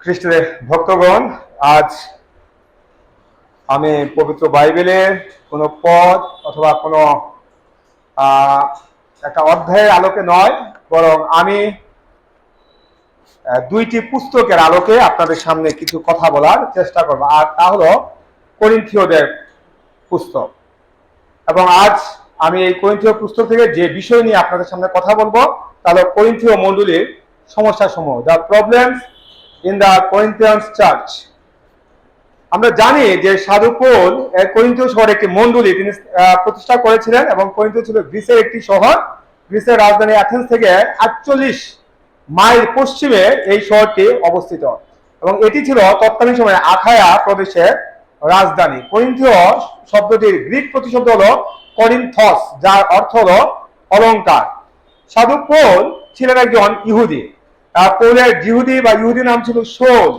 খ্রিস্টের ভক্তগণ, আজ আমি পবিত্র বাইবেলের কোনো পদ অথবা কোনো একটা অধ্যায়ের আলোকে নয়, বরং আমি দুইটি পুস্তকের আলোকে আপনাদের সামনে কিছু কথা বলার চেষ্টা করব। আর তা হলো করিন্থীয়দের পুস্তক। এবং আজ আমি এই করিন্থীয় পুস্তক থেকে যে বিষয় নিয়ে আপনাদের সামনে কথা বলবো তা হলো করিন্থীয় মণ্ডলীর সমস্যাসমূহ, the problems in the Corinthians church. আমরা জানি যে সাধু পৌল করিন্থীয় শহরে একটি মণ্ডলী তিনি প্রতিষ্ঠা করেছিলেন, এবং করিন্থীয় ছিল গ্রিসের একটি শহর। গ্রিসের রাজধানী অ্যাথেন্স থেকে 48 মাইল পশ্চিমে এই শহরটি অবস্থিত, এবং এটি ছিল তৎকালীন সময়ে আখায়া প্রদেশের রাজধানী। করিন্থীয় শব্দটির গ্রিক প্রতিশব্দ হলো করিন্থস, যার অর্থ হলো অলংকার। সাধু পৌল ছিলেন একজন ইহুদি। পৌলের ইহুদি নাম ছিল শৌল।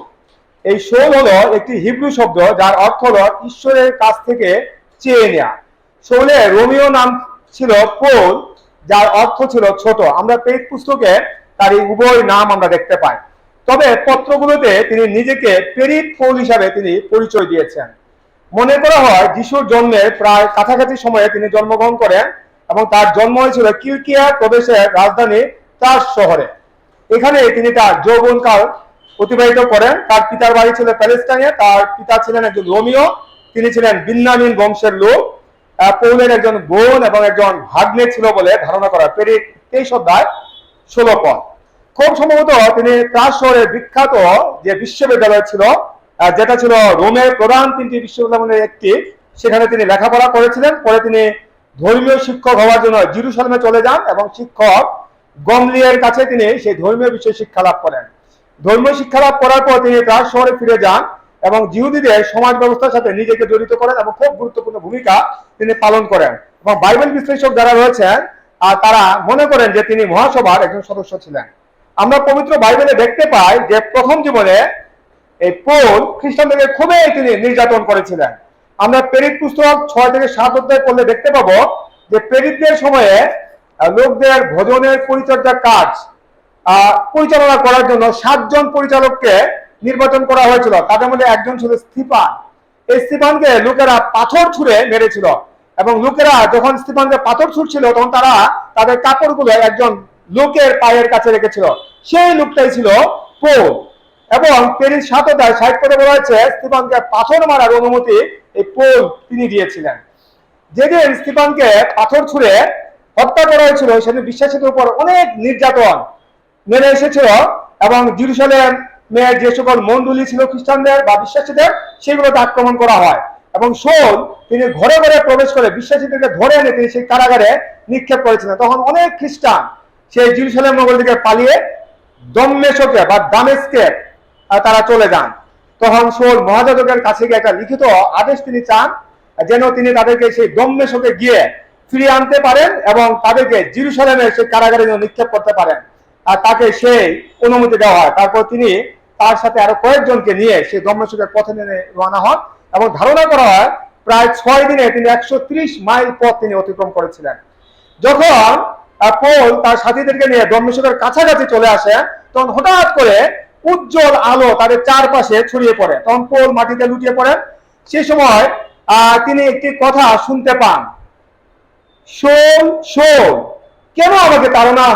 এই শৌল হলো একটি হিব্রু শব্দ যার অর্থ হলো ঈশ্বরের কাছ থেকে চেয়ে নেয়া। শৌলের রোমীয় নাম ছিল পৌল, যার অর্থ ছিল ছোট। আমরা পেট পুস্তকে তার এই উভয় নাম আমরা দেখতে পাই। তবে পত্রগুলোতে তিনি নিজেকে প্রেরিত পৌল হিসাবে তিনি পরিচয় দিয়েছেন। মনে করা হয় যিশুর জন্মের প্রায় কাছাকাছি সময়ে তিনি জন্মগ্রহণ করেন, এবং তার জন্ম হয়েছিল কিলকিয়া প্রদেশের রাজধানী তার শহরে। এখানে তিনি তার যৌবনকাল অতিবাহিত করেন। তার পিতার বাড়ি ছিল প্যালেস্টাইনে। তার পিতা ছিলেন একজন রোমীয়, তিনি ছিলেন বিন্যামিন বংশের লোক। পৌলের একজন বোন এবং একজন ভাগ্নে ছিল বলে ধারণা করা। প্রেরিত 23 অধ্যায় 16 পদ। খুব সম্ভবত তিনি তার শহরের বিখ্যাত যে বিশ্ববিদ্যালয় ছিল, যেটা ছিল রোমের প্রধান 3টি বিশ্ববিদ্যালয়ের একটি, সেখানে তিনি লেখাপড়া করেছিলেন। পরে তিনি ধর্মীয় শিক্ষক হওয়ার জন্য জেরুসালেমে চলে যান, এবং শিক্ষক গমলিয়েলের কাছে তিনি সেই ধর্মীয় বিষয়ে শিক্ষা লাভ করেন। ধর্মীয় শিক্ষা লাভ করার পর তিনি তার শহরে ফিরে যান এবং জিহুদীদের সমাজ ব্যবস্থার সাথে নিজেকে জড়িত করেন, এবং খুব গুরুত্বপূর্ণ ভূমিকা তিনি পালন করেন। এবং বাইবেল বিশ্লেষক যারা রয়েছেন তারা মনে করেন যে তিনি মহাসভার একজন সদস্য ছিলেন। আমরা পবিত্র বাইবেলে দেখতে পাই যে প্রথম জীবনে এই পৌল খ্রিস্টানদেরকে খুবই তিনি নির্যাতন করেছিলেন। আমরা প্রেরিত পুস্তক 6 থেকে 7 অধ্যায় পড়লে দেখতে পাবো যে প্রেরিতদের সময়ে লোকদের ভোজনের পরিচর্যার কাজ পরিচালনা করার জন্য 7 জন পরিচালককে নির্বাচন করা হয়েছিল। তাদের মধ্যে একজন ছিল স্তিফান। এই স্তিফানকে লোকেরা পাথর ছুঁড়ে মেরেছিল, এবং লোকেরা যখন স্তিফানকে পাথর ছুঁড়ছিল তখন তারা তাদের কাপড়গুলো একজন লোকের পায়ের কাছে রেখেছিল। সেই লোকটাই ছিল পৌল। এবং প্রেরিত 7 অধ্যায় 60 পদে বলা হয়েছে স্তিফানকে পাথর মারার অনুমতি এই পৌল তিনি দিয়েছিলেন। যেদিন স্তিফানকে পাথর ছুঁড়ে হত্যা করা হয়েছিল সেদিন বিশ্বাসীদের উপর অনেক নির্যাতন নেমে এসেছিল, এবং জেরুসালেমের যে সকল মণ্ডলী ছিল খ্রিস্টানদের বা বিশ্বাসীদের, সেগুলোতে আক্রমণ করা হয়। এবং শৌল তিনি ঘরে ঘরে প্রবেশ করে বিশ্বাসীদেরকে ধরে এনে তিনি সেই কারাগারে নিক্ষেপ করেছিলেন। তখন অনেক খ্রিস্টান সেই জেরুসালেম নগর থেকে পালিয়ে দম্মেশকে বা দামেস্কে তারা চলে যান। তখন শৌল মহাযাজকের কাছে গিয়ে একটা লিখিত আদেশ তিনি চান, যেন তিনি তাদেরকে সেই দম্মেশকে গিয়ে ফিরিয়ে আনতে পারেন এবং তাদেরকে জেরুসালেমের সেই কারাগারে নিক্ষেপ করতে পারেন। আর তাকে সেই অনুমতি দেওয়া হয়। তারপর তিনি তার সাথে আরো কয়েকজনকে নিয়ে সেই দম্মেশকের পথে নিয়ে রওনা হন, এবং ধারণা করা হয় প্রায় 6 দিনে তিনি 130 মাইল পথ তিনি অতিক্রম করেছিলেন। যখন পৌল তার সাথীদেরকে নিয়ে দম্মেশকের কাছাকাছি চলে আসে, তখন হঠাৎ করে উজ্জ্বল আলো তাদের চারপাশে ছড়িয়ে পড়ে। তখন পৌল মাটিতে লুটিয়ে পড়েন। সেই সময় তিনি একটি কথা শুনতে পান, শোন শোন, কেন আমাকে তাড়না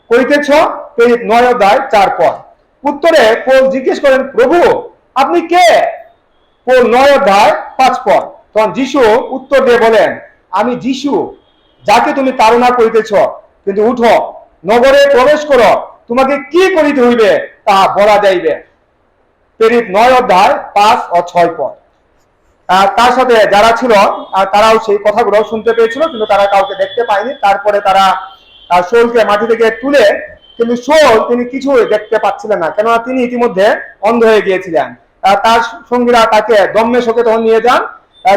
করিতেছ? প্রেরিত 9 অধ্যায় 4 পদ। উত্তরে পৌল জিজ্ঞেস করেন, প্রভু আপনি কে? পৌল 9 অধ্যায় 5 পদ। তখন যিশু উত্তর দিয়ে বলেন, আমি যিশু, যাকে তুমি তাড়না করিতেছ। কিন্তু উঠো, নগরে প্রবেশ করো, তোমাকে কি করিতে হইবে তা বলা যাইবে। প্রেরিত 9 অধ্যায় 5 ও 6 পদ। তার সাথে যারা ছিল তারাও সেই কথাগুলো শুনতে পেয়েছিল, কিন্তু তারা কাউকে দেখতে পায়নি। তারপরে তারা শৌলকে মাটি থেকে তুলে, কিন্তু শৌল তিনি কিছুই দেখতে পাচ্ছিলেন না, কেননা তিনি ইতিমধ্যে অন্ধ হয়ে গিয়েছিলেন। তার সঙ্গীরা তাকে দম্মেশকে তখন নিয়ে যান।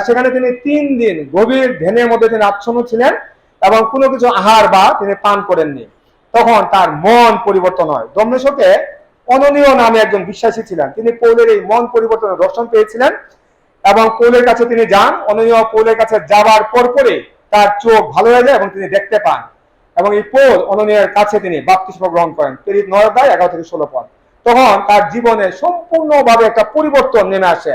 সেখানে তিনি 3 দিন গভীর ধ্যানের মধ্যে তিনি আচ্ছন্ন ছিলেন, এবং কোনো কিছু আহার বা তিনি পান করেননি। তখন তার মন পরিবর্তন হয়। দম্মেশকে অননীয় নামে একজন বিশ্বাসী ছিলেন। তিনি পৌলের এই মন পরিবর্তনের দর্শন পেয়েছিলেন, এবং পৌলের কাছে তিনি যান। অননীয় পৌলের কাছে যাওয়ার পরপরই তার চোখ ভালো হয়ে যায় এবং তিনি দেখতে পান, এবং এই পৌল অননীয়ের কাছে তিনি বাপ্তিস্ম গ্রহণ করেন। প্রেরিত 9 অধ্যায় 11 থেকে 16 পদ। তখন তার জীবনে সম্পূর্ণভাবে একটা পরিবর্তন নেমে আসে।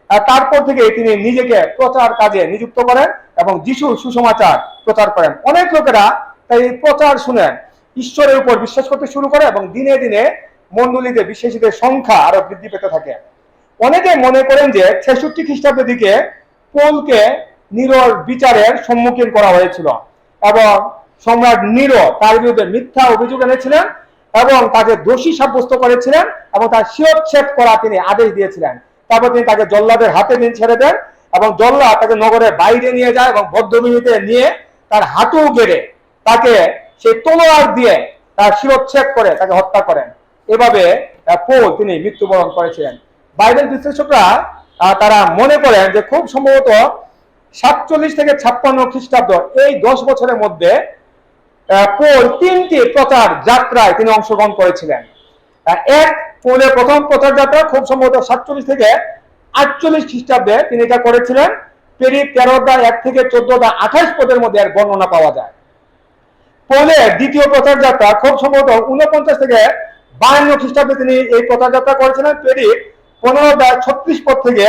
আর তারপর থেকে তিনি নিজেকে প্রচার কাজে নিযুক্ত করেন এবং যিশুর সুসমাচার প্রচার করেন। অনেক লোকেরা তাই এই প্রচার শুনেন, ঈশ্বরের উপর বিশ্বাস করতে শুরু করে এবং দিনে দিনে মণ্ডলীতে বিশ্বাসীদের সংখ্যা আরো বৃদ্ধি পেতে থাকে। অনেকে মনে করেন যে 66 খ্রিস্টাব্দের দিকে পৌলকে নিরোর বিচারের সম্মুখীন করা হয়েছিল এবং সম্রাট নিরো তার বিরুদ্ধে মিথ্যা অভিযোগ এনেছিলেন এবং তাকে দোষী সাব্যস্ত করেছিলেন এবং তার শিরচ্ছেদ করা তিনি আদেশ দিয়েছিলেন। তারপর তিনি তাকে জল্লাদের হাতে ছেড়ে দেন এবং জল্লাদ তাকে নগরের বাইরে নিয়ে যায় এবং বদ্ধভূমিতে নিয়ে তার হাঁটু গেড়ে তাকে সেই তলোয়ার দিয়ে তার শিরচ্ছেদ করে তাকে হত্যা করেন। এভাবে পৌল তিনি মৃত্যুবরণ করেছিলেন। বাইবেল বিশ্লেষকরা তারা মনে করেন যে খুব সম্ভবত 47 থেকে 56 খ্রিস্টাব্দ এই 10 বছরের মধ্যে পৌল 3টি প্রচার যাত্রায় তিনি অংশগ্রহণ করেছিলেন। এক, পৌলের প্রথম প্রচার যাত্রা খুব সম্ভবত 47 থেকে 48 খ্রিস্টাব্দে তিনি এটা করেছিলেন। প্রেরিত 13 থেকে 14 পদের মধ্যে এর বর্ণনা পাওয়া যায়। পৌলের দ্বিতীয় প্রচার যাত্রা খুব সম্ভবত 49 থেকে 52 খ্রিস্টাব্দে তিনি এই প্রচার যাত্রা করেছিলেন। প্রেরিত 15 পদ থেকে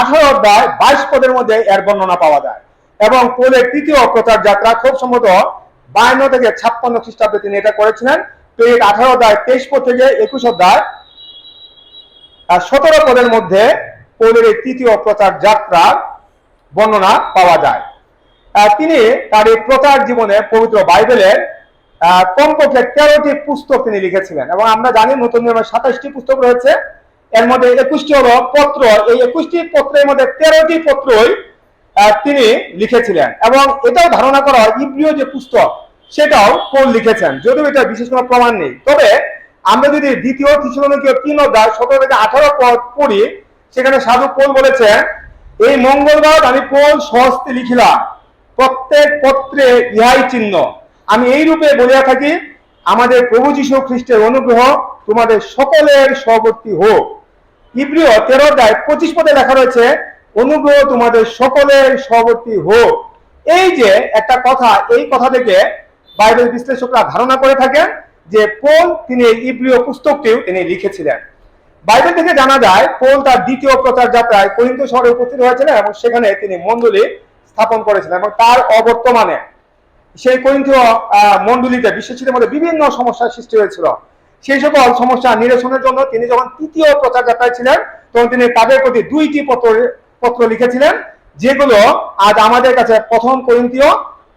18 পদের মধ্যে এর বর্ণনা পাওয়া যায়। এবং পৌলের তৃতীয় প্রচার যাত্রা খুব সম্ভবত 52 থেকে 56 খ্রিস্টাব্দে তিনি এটা করেছিলেন। প্রেরিত 23 পদ থেকে 17 পদের মধ্যে পৌলের এই তৃতীয় প্রচার যাত্রার বর্ণনা পাওয়া যায়। তিনি তার এই প্রচার জীবনে পবিত্র বাইবেলের কমপক্ষে 13টি পুস্তক তিনি লিখেছিলেন এবং আমরা জানি নতুন নিয়মের 27টি পুস্তক রয়েছে, এর মধ্যে 21টি হলো পত্র। এই 21টি পত্রের মধ্যে 13টি পত্রই তিনি লিখেছিলেন এবং এটাও ধারণা করা হয় ইব্রিয় যে পুস্তক সেটাও পৌল লিখেছেন, যদিও এটা বিশেষ কোনো প্রমাণ নেই। তবে আমরা যদি দ্বিতীয় থিসসলুনিকীয় 3:17 থেকে 18 পদ পড়ি, সেখানে সাধু পৌল বলেছেন, এই মঙ্গলবার আমি পৌল স্বহস্তে লিখিলাম, প্রত্যেক পত্রে ইহাই চিহ্ন। আমি এই রূপে বলিয়া থাকি, আমাদের প্রভু যীশু খ্রিস্টের অনুগ্রহ তোমাদের সকলের সহবর্তী হোক। ইব্রিয় 13:25 পদে লেখা রয়েছে, অনুগ্রহ তোমাদের সকলের সহবর্তী হোক। এই যে একটা কথা, এই কথা থেকে বাইবেল বিশ্লেষকরা ধারণা করে থাকেন যে পৌল তিনি এই ইব্রিয় পুস্তকটিও তিনি লিখেছিলেন। বাইবেল থেকে জানা যায় পৌল তার দ্বিতীয় প্রচার যাত্রায় করিন্থ শহরে উপস্থিত হয়েছিলেন এবং সেখানে তিনি মণ্ডলী স্থাপন করেছিলেন এবং তার অবর্তমানে সেই করিন্থীয় মণ্ডলীতে বিশ্বাসীদের মধ্যে বিভিন্ন সমস্যার সৃষ্টি হয়েছিল। সেই সকল সমস্যা নিরসনের জন্য তিনি যখন তৃতীয় প্রচার যাত্রায় ছিলেন তখন তিনি তাদের প্রতি 2টি পত্র লিখেছিলেন, যেগুলো আজ আমাদের কাছে প্রথম করিন্থীয়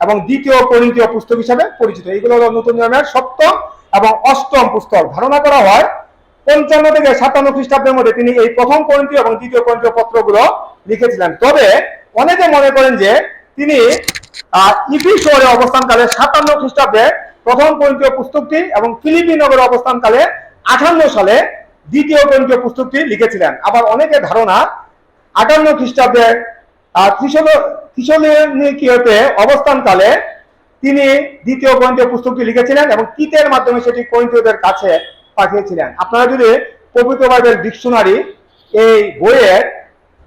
এবং দ্বিতীয় করিন্থীয় পুস্তক হিসাবে পরিচিত। এগুলো হলো নতুন নিয়মের 7ম এবং 8ম পুস্তক। ধারণা করা হয় 55 থেকে 57 খ্রিস্টাব্দের মধ্যে তিনি এই প্রথম করিন্থীয় এবং দ্বিতীয় করিন্থীয় পত্রগুলো লিখেছিলেন। তবে অনেকে মনে করেন যে তিনি ইফিস শহরে অবস্থানকালে 57 খ্রিস্টাব্দে প্রথম করিন্থীয় পুস্তকটি এবং ফিলিপি নগরে অবস্থানকালে 58 সালে দ্বিতীয় করিন্থীয় পুস্তকটি লিখেছিলেন। আবার অনেকে ধারণা 58 খ্রিস্টাব্দে থিসসলুনিকীতে অবস্থানকালে তিনি দ্বিতীয় করিন্থীয় পুস্তকটি লিখেছিলেন এবং তিতের মাধ্যমে সেটি করিন্থীয়দের কাছে পাঠিয়েছিলেন। আপনারা যদি পবিত্র বাইবেল ডিকশনারি এই বইয়ের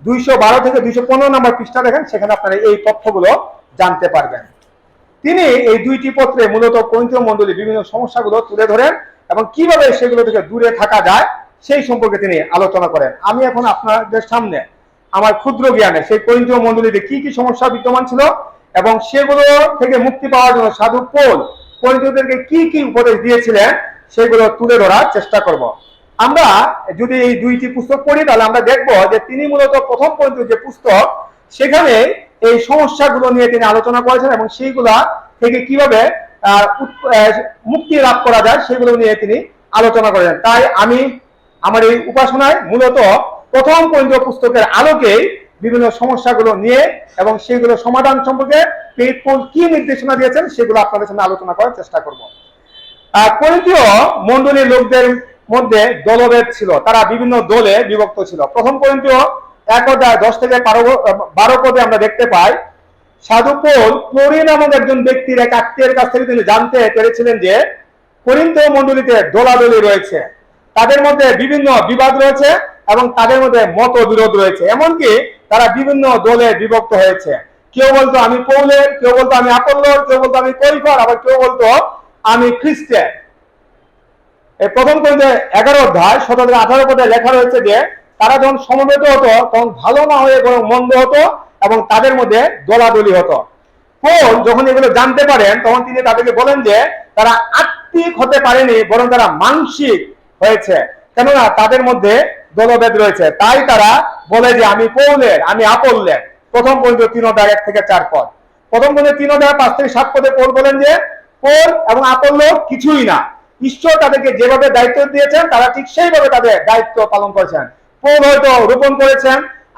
212 থেকে 215 নম্বর পৃষ্ঠা দেখেন, সেখানে আপনারা এই তথ্যগুলো জানতে পারবেন। তিনি এই 2টি পত্রে মূলত করিন্থীয় মণ্ডলী বিভিন্ন সমস্যাগুলো তুলে ধরেন এবং কিভাবে সেগুলো থেকে দূরে থাকা যায় সেই সম্পর্কে তিনি আলোচনা করেন। আমি এখন আপনাদের সামনে আমার ক্ষুদ্র জ্ঞানে সেই করিন্থীয় মণ্ডলীতে কি কি সমস্যা বিদ্যমান ছিল এবং সেগুলো থেকে মুক্তি পাওয়ার জন্য সাধু পৌল করিন্থীয়দেরকে কি কি উপদেশ দিয়েছিলেন সেগুলো তুলে ধরার চেষ্টা করব। আমরা যদি এই 2টি পুস্তক পড়ি তাহলে আমরা দেখব যে তিনি মূলত প্রথম করিন্থীয় যে পুস্তক সেখানে এই সমস্যাগুলো নিয়ে তিনি আলোচনা করেছেন এবং সেইগুলা থেকে কিভাবে মুক্তি লাভ করা যায় সেগুলো নিয়ে তিনি আলোচনা করেছেন। তাই আমি আমার এই উপাসনায় মূলত প্রথম করিন্থীয় পুস্তকের আলোকে বিভিন্ন সমস্যাগুলো নিয়ে এবং সেগুলো সমাধান সম্পর্কে পৌল কি নির্দেশনা দিয়েছেন সেগুলো আপনাদের সামনে আলোচনা করার চেষ্টা করব। করিন্থীয় মণ্ডলীর লোকদের মধ্যে দলভেদ ছিল, তারা বিভিন্ন দলে বিভক্ত ছিল। প্রথম করিন্থীয় 1:10 থেকে 12 পদে আমরা দেখতে পাই, সাধু পৌল ক্লোরি নামক একজন ব্যক্তির এক আত্মীয়ের কাছ থেকে তিনি জানতে পেরেছিলেন যে করিন্থীয় মণ্ডলীতে দলাদলি রয়েছে, তাদের মধ্যে বিভিন্ন বিবাদ রয়েছে এবং তাদের মধ্যে মতবিরোধ রয়েছে, এমনকি তারা বিভিন্ন দলে বিভক্ত হয়েছে। কেউ বলতো আমি পৌলের, কেউ বলতো আমি আপল্লর, কেউ বলতো আমি কৈফার, আবার কেউ বলতো আমি খ্রিস্টের। এই প্রথম করিন্থীয় 11 অধ্যায় 17 থেকে 18 পদে লেখা রয়েছে যে তারা যখন সমবেত হতো তখন ভালো না হয়ে বরং মন্দ হতো এবং তাদের মধ্যে দলাদলি হতো। পৌল যখন এগুলো জানতে পারেন তখন তিনি তাদেরকে বলেন যে তারা আত্মিক হতে পারেনি, বরং তারা মানসিক হয়েছে, কেননা তাদের মধ্যে দলভেদ রয়েছে। তাই তারা বলে যে আমি পৌলের, আমি আপল্লের। প্রথম করিন্থীয় 3 অধ্যায় 1 থেকে 4 পদ। প্রথম করিন্থীয় 3 অধ্যায় 5 থেকে 7 পদে পৌল বলেন যে পৌল এবং আপল্ল কিছুই না, ঈশ্বর তাদেরকে যেভাবে দায়িত্ব দিয়েছেন তারা ঠিক সেইভাবে তাদের দায়িত্ব পালন করেছেন। পৌল হয়তো রোপণ করেছেন,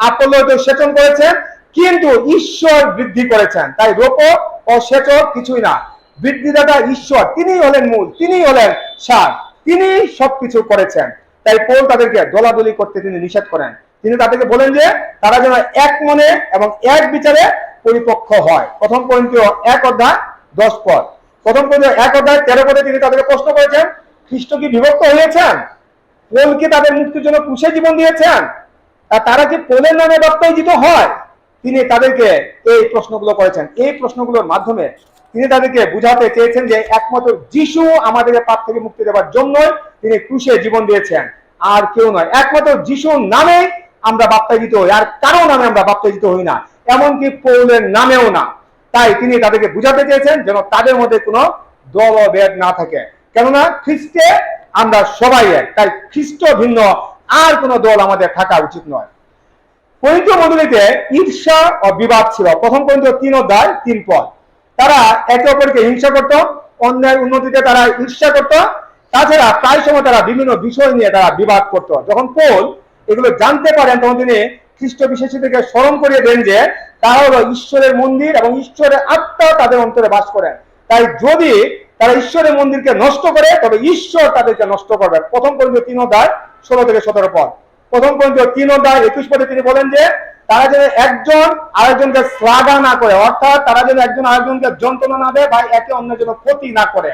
আপল্ল হয়তো সেচন করেছেন, কিন্তু ঈশ্বর বৃদ্ধি করেছেন। তাই রোপক ও সেচক কিছুই না, বৃদ্ধিদাতা ঈশ্বর, তিনিই হলেন মূল, তিনিই হলেন সার, তিনি সবকিছু করেছেন। তাই পৌল তাদেরকে দলাদলি করতে তিনি নিষেধ করেন। তিনি তাদেরকে বলেন যে তারা যেন এক মনে এবং এক বিচারে পরিপক্ষ হয়। প্রথম করিন্থীয় 1 অধ্যায় 10 পদ। প্রথম করিন্থীয় 1 অধ্যায় 13 পদে তিনি তাদেরকে প্রশ্ন করেছেন, খ্রিস্ট কি বিভক্ত হয়েছেন? পৌল কি তাদের মুক্তির জন্য ক্রুশে জীবন দিয়েছেন? তারা কি পৌলের নামে বাপ্তায়িত হয়? তিনি তাদেরকে এই প্রশ্নগুলো করেছেন। এই প্রশ্নগুলোর মাধ্যমে তিনি তাদেরকে বুঝাতে চেয়েছেন যে একমাত্র যিশু আমাদেরকে পাপ থেকে মুক্তি দেওয়ার জন্যই তিনি ক্রুশে জীবন দিয়েছেন, আর কেউ নয়। একমাত্র যিশুর নামে আমরা বাপ্তায়িত হই, আর কারো নামে আমরা বাপ্তায়িত হই না, এমনকি পৌলের নামেও না। তাই তিনি তাদেরকে বুঝাতে চেয়েছেন যেন তাদের মধ্যে কোনো দলভেদ না থাকে, কেননা খ্রিস্টে আমরা সবাই এক। তাই খ্রিস্ট ভিন্ন আর কোনো দল আমাদের থাকা উচিত নয়। করিন্থীয় মণ্ডলীতে ঈর্ষা ও বিবাদ ছিল। প্রথম করিন্থীয় 3 অধ্যায় 3 পদ। তারা একে অপরকে হিংসা করত, অন্যের উন্নতিতে তারা ঈর্ষা করত, তাছাড়া প্রায় সময় তারা বিভিন্ন বিষয় নিয়ে তারা বিবাদ করত। যখন পৌল এগুলো জানতে পারেন তখন তিনি খ্রিস্ট বিশ্বাসীদেরকে স্মরণ করিয়ে দেন যে তারা হলো ঈশ্বরের মন্দির এবং ঈশ্বরের আত্মা তাদের অন্তরে বাস করেন। তাই যদি তারা ঈশ্বরের মন্দিরকে নষ্ট করে তবে ঈশ্বর তাদেরকে নষ্ট করবে। প্রথম করিন্থীয় 3 অধ্যায় 16 থেকে 17 পদ। প্রথম করিন্থীয় 3 অধ্যায় 21 পদে তিনি বলেন যে তারা যেন একজন আরেকজনকে শ্লাঘা না করে, অর্থাৎ তারা যেন একজন আরেকজনকে যন্ত্রণা না দেয় বা একে অন্যের জন্য ক্ষতি না করে।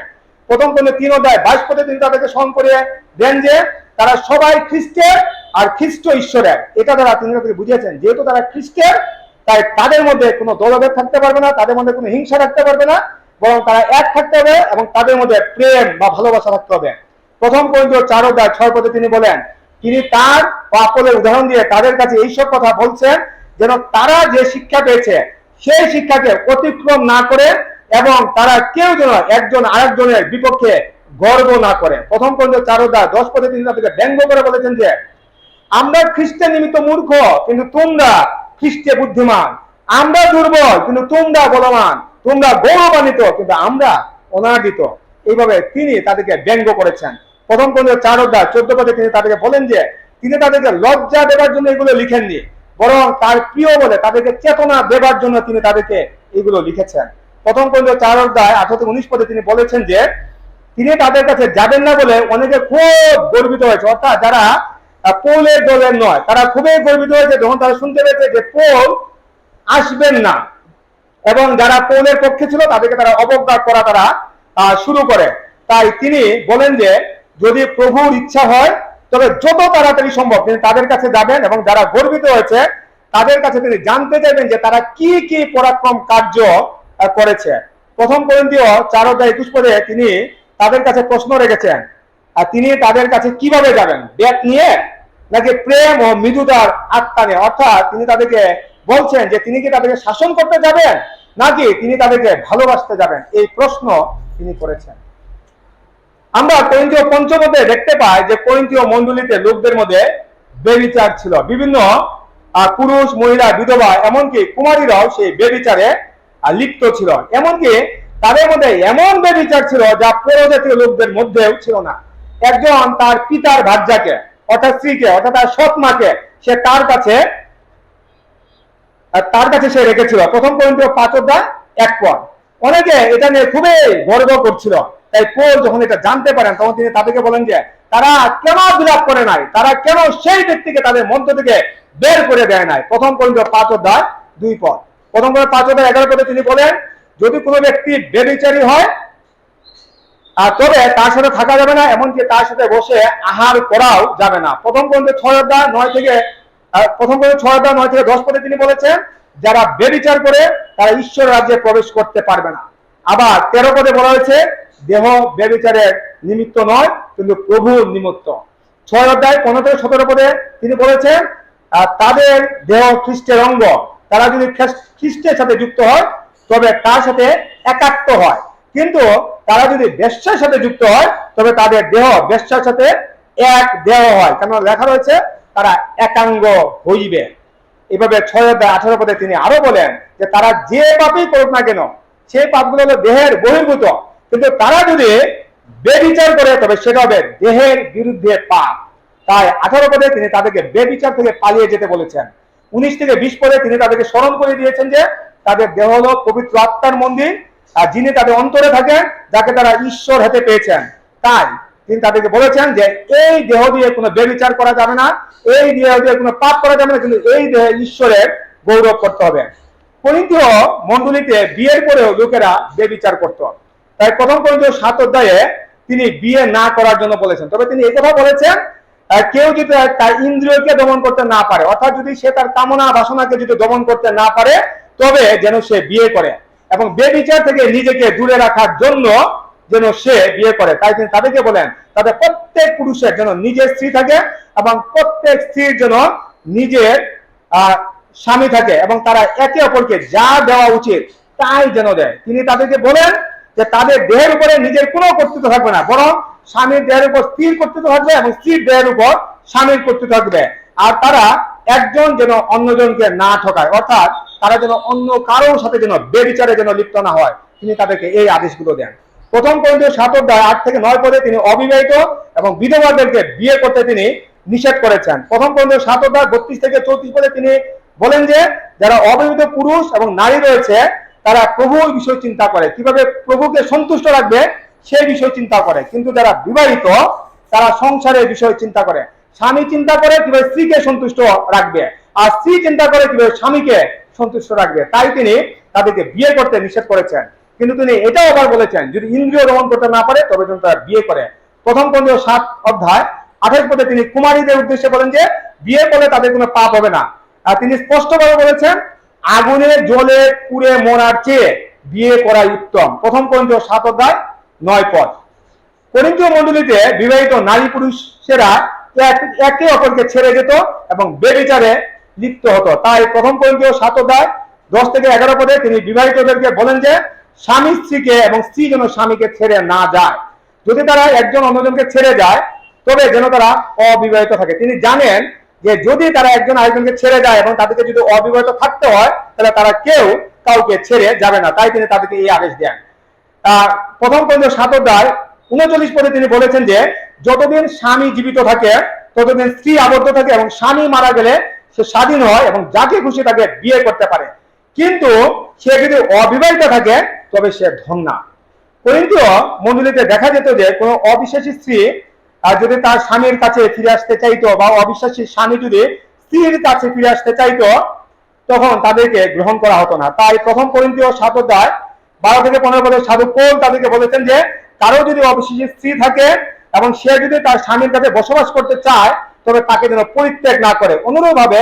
প্রথম করিন্থীয় 3 অধ্যায় 22 পদে তিনি তাদেরকে স্মরণ করিয়ে দেন যে তারা সবাই খ্রিস্টের আর খ্রিস্ট ঈশ্বরের। এটা দ্বারা তিনি তাদেরকে বুঝিয়েছেন যেহেতু তারা খ্রিস্টের, তাই তাদের মধ্যে কোনো দলভেদ থাকতে পারবে না, তাদের মধ্যে কোনো হিংসা থাকতে পারবে না, বরং তারা এক থাকতে হবে এবং তাদের মধ্যে প্রেম বা ভালোবাসা থাকতে হবে। প্রথম করিন্থীয় 4 অধ্যায় 6 পদে তিনি বলেন তিনি তার ও আপলের উদাহরণ দিয়ে তাদের কাছে এইসব কথা বলছেন যেন তারা যে শিক্ষা পেয়েছে সেই শিক্ষাকে অতিক্রম না করে এবং তারা কেউ যেন একজন আরেকজনের বিপক্ষে গর্ব না করে। প্রথম করিন্থীয় 4 অধ্যায় 10 পদে তিনি তাদেরকে ব্যঙ্গ করে বলেছেন যে আমরা খ্রিস্টের নিমিত্ত মূর্খ, কিন্তু তোমরা খ্রিস্টে বুদ্ধিমান। আমরা দুর্বল, কিন্তু তোমরা বলবান। তোমরা গৌরবান্বিত, কিন্তু আমরা অনাদিত। এইভাবে তিনি তাদেরকে ব্যঙ্গ করেছেন। প্রথম করিন্থীয় 4 অধ্যায় 14 পদে তিনি তাদেরকে বলেন যে তিনি তাদেরকে লজ্জা দেবার জন্য এগুলো লিখেননি, বরং তার প্রিয় বলে তাদেরকে চেতনা দেবার জন্য তিনি তাদেরকে এগুলো লিখেছেন। প্রথম করিন্থীয় 4 অধ্যায় 18 থেকে 19 পদে তিনি বলেছেন যে তিনি তাদের কাছে যাবেন না বলে অনেকে খুব গর্বিত হয়েছে, অর্থাৎ যারা পৌলের দলের নয় তারা খুবই গর্বিত হয়েছে যখন তারা শুনতে পেয়েছে যে পৌল আসবেন না, এবং যারা পৌলের পক্ষে ছিল তাদেরকে তারা অবজ্ঞা করা তারা শুরু করে। তাই তিনি বলেন যে যদি প্রভুর ইচ্ছা হয় তবে যত তাড়াতাড়ি সম্ভব তিনি তাদের কাছে যাবেন এবং যারা গর্বিত হয়েছে তাদের কাছে তিনি জানতে চাইবেন যে তারা কি কি পরাক্রম কার্য করেছে। প্রথম করিন্থীয় 4 অধ্যায় 21 পদে তিনি তাদের কাছে প্রশ্ন রেখেছেন, আর তিনি তাদের কাছে কিভাবে যাবেন, ব্যাগ নিয়ে নাকি প্রেম ও মৃদুতার আত্মা নিয়ে? অর্থাৎ তিনি তাদেরকে বলছেন যে তিনি কি তাদেরকে শাসন করতে যাবেন নাকি তিনি তাদেরকে ভালোবাসতে যাবেন, এই প্রশ্ন তিনি করেছেন। আমরা করিন্থীয় 5 অধ্যায়ে দেখতে পাই যে করিন্থীয় মণ্ডলীতে লোকদের মধ্যে ব্যভিচার ছিল। বিভিন্ন পুরুষ, মহিলা, বিধবা, এমনকি কুমারীরাও সেই ব্যভিচারে লিপ্ত ছিল। এমনকি তাদের মধ্যে এমন ব্যভিচার ছিল যা পরজাতীয় লোকদের মধ্যেও ছিল না। একজন তার পিতার ভার্যাকে অর্থাৎ স্ত্রীকে অর্থাৎ তার সৎ মাকে সে তার কাছে সে রেখেছিল। প্রথম করিন্থীয় 5 অধ্যায় 1 পদ। অনেকে এটা নিয়ে খুবই গর্ব করছিল। তাই পৌল যখন এটা জানতে পারেন তখন তিনি তাদেরকে বলেন যে তারা কেন বিলাপ করে নাই, তারা কেন সেই ব্যক্তিকে তাদের মধ্য থেকে বের করে দেয় নাই। প্রথম করিন্থীয় 5 অধ্যায় 2 পদ। প্রথম করিন্থীয় 5 অধ্যায় 11 পদে তিনি বলেন যদি কোনো ব্যক্তি ব্যভিচারী হয় তবে তার সাথে থাকা যাবে না, এমনকি তার সাথে বসে আহার করাও যাবে না। প্রথম করিন্থীয় 6 অধ্যায় 9 থেকে 10 পদে তিনি বলেছেন যারা ব্যভিচার করে তারা ঈশ্বর রাজ্যে প্রবেশ করতে পারবে না। আবার 13 পদে বলা হয়েছে দেহ ব্যভিচারের নিমিত্ত নয়, কিন্তু প্রভুর নিমিত্ত। 6 অধ্যায় 15-17 পদে তিনি বলেছেন তাদের দেহ খ্রিস্টের অঙ্গ, তারা যদি খ্রিস্টের সাথে যুক্ত হয় তবে তার সাথে একাত্ম হয়, কিন্তু তারা যদি বেশ্যার সাথে যুক্ত হয় তবে তাদের দেহ বেশ্যার সাথে এক দেহ হয়, কেন লেখা রয়েছে তারা একাঙ্গ হইবে। এভাবে 6 অধ্যায় 18 পদে তিনি আরো বলেন যে তারা যে পাপই করুক না কেন, সেই পাপগুলো হলো দেহের বহির্ভূত, কিন্তু তারা যদি বেবিচার করে তবে সেটা হবে দেহের বিরুদ্ধে পাপ। তাই 18 পদে তিনি তাদেরকে বেবিচার থেকে পালিয়ে যেতে বলেছেন। 19-20 পদে তিনি তাদেরকে স্মরণ করে দিয়েছেন যে তাদের দেহ হলো পবিত্র আত্মার মন্দির, আর যিনি তাদের অন্তরে থাকেন, যাকে তারা ঈশ্বর হতে পেয়েছেন। তাই তিনি তাদেরকে বলেছেন যে এই দেহ দিয়ে কোনো বেবিচার করা যাবে না, এই দেহ দিয়ে কোনো পাপ করা যাবে না, কিন্তু এই দেহে ঈশ্বরের গৌরব করতে হবে। করিন্থীয় মণ্ডলীতে বিয়ের পরেও লোকেরা বেবিচার করত। তাই 1 করিন্থীয় 7 অধ্যায়ে তিনি বিয়ে না করার জন্য বলেছেন। তবে তিনি এই কথা বলেছেন কেউ যদি তার ইন্দ্রিয়কে দমন করতে না পারে, অর্থাৎ যদি সে তার কামনা বাসনাকে যদি দমন করতে না পারে তবে যেন সে বিয়ে করে, এবং বেবিচার থেকে নিজেকে দূরে রাখার জন্য যেন সে বিয়ে করে। তাই তিনি তাদেরকে বলেন তাদের প্রত্যেক পুরুষের যেন নিজের স্ত্রী থাকে এবং প্রত্যেক স্ত্রীর জন্য নিজের স্বামী থাকে, এবং তারা একে অপরকে যা দেওয়া উচিত তাই যেন দেয়। তিনি তাদেরকে বলেন যে তাদের দেহের উপরে নিজের কোনো কর্তৃত্ব থাকবে না, বরং স্বামীর দেহের উপর স্ত্রীর কর্তৃত্ব থাকবে এবং স্ত্রীর দেহের উপর স্বামীর কর্তৃত্ব থাকবে। আর তারা একজন যেন অন্যজনকে না ঠকায়, অর্থাৎ তারা যেন অন্য কারোর সাথে যেন বেবিচারে যেন লিপ্ত না হয়। তিনি তাদেরকে এই আদেশগুলো দেন। 1 করিন্থীয় 7 অধ্যায় 8-9 পদে তিনি অবিবাহিত এবং বিধবাদেরকে বিয়ে করতে তিনি নিষেধ করেছেন। 1 করিন্থীয় 7 অধ্যায় 32-34 পদে তিনি বলেন যে যারা অবিবাহিত পুরুষ এবং নারী রয়েছে তারা প্রভুর বিষয় চিন্তা করে, কিভাবে প্রভুকে সন্তুষ্ট রাখবে সেই বিষয় চিন্তা করে, কিন্তু যারা বিবাহিত তারা সংসারের বিষয় চিন্তা করে। স্বামী চিন্তা করে কিভাবে স্ত্রীকে সন্তুষ্ট রাখবে, আর স্ত্রী চিন্তা করে কিভাবে স্বামীকে সন্তুষ্ট রাখবে। তাই তিনি তাদেরকে বিয়ে করতে নিষেধ করেছেন। কিন্তু তিনি এটাও আবার বলেছেন যদি ইন্দ্রিয় দমন করতে না পারে তবে যেন তারা বিয়ে করে। 1 করিন্থীয় 7 অধ্যায় 28 পদে তিনি কুমারীদের উদ্দেশ্যে বলেন যে বিয়ে করলে তাদের কোনো পাপ হবে না। আর তিনি স্পষ্টভাবে বলেছেন আগুনে জ্বলে পুড়ে মরার চেয়ে বিয়ে করাই উত্তম। 1 করিন্থীয় 7 অধ্যায় 9 পদ। করিন্থীয় মণ্ডলীতে বিবাহিত নারী পুরুষেরা একে অপরকে ছেড়ে যেত এবং বেবিচারে লিপ্ত হতো। তাই 1 করিন্থীয় 7 অধ্যায় 10-11 পদে তিনি বিবাহিতদেরকে বলেন যে স্বামী স্ত্রীকে এবং স্ত্রী যেন স্বামীকে ছেড়ে না যায়। যদি তারা একজন অন্যজনকে ছেড়ে যায় তবে যেন তারা অবিবাহিত থাকে। তিনি জানেন যে যদি তারা একজন আরেকজনকে ছেড়ে যায় এবং তাদেরকে যদি অবিবাহিত থাকতে হয় তাহলে তারা কেউ কাউকে ছেড়ে যাবে না। তাই তিনি তাদেরকে এই আদেশ দেন। 1 করিন্থীয় 7 অধ্যায় 39 পদে তিনি বলেছেন যে যতদিন স্বামী জীবিত থাকে ততদিন স্ত্রী আবদ্ধ থাকে, এবং স্বামী মারা গেলে সে স্বাধীন হয় এবং যাকে খুশি তাকে বিয়ে করতে পারে, কিন্তু সে যদি অবিবাহিত থাকে তবে সে ধন্যা। করিন্থীয় মণ্ডলীতে দেখা যেত যে কোনো অবিশ্বাসী স্ত্রী যদি তার স্বামীর কাছে ফিরে আসতে চাইতো বা অবিশ্বাসী স্বামী যদি স্ত্রীর কাছে ফিরে আসতে চাইতো তখন তাদেরকে গ্রহণ করা হতো না। তাই 1 করিন্থীয় 7 অধ্যায় 12-15 পদে সাধু পৌল তাদেরকে বলেছেন যে কারো যদি অবিশ্বাসী স্ত্রী থাকে এবং সে যদি তার স্বামীর কাছে বসবাস করতে চায় তবে তাকে যেন পরিত্যাগ না করে। অনুরূপভাবে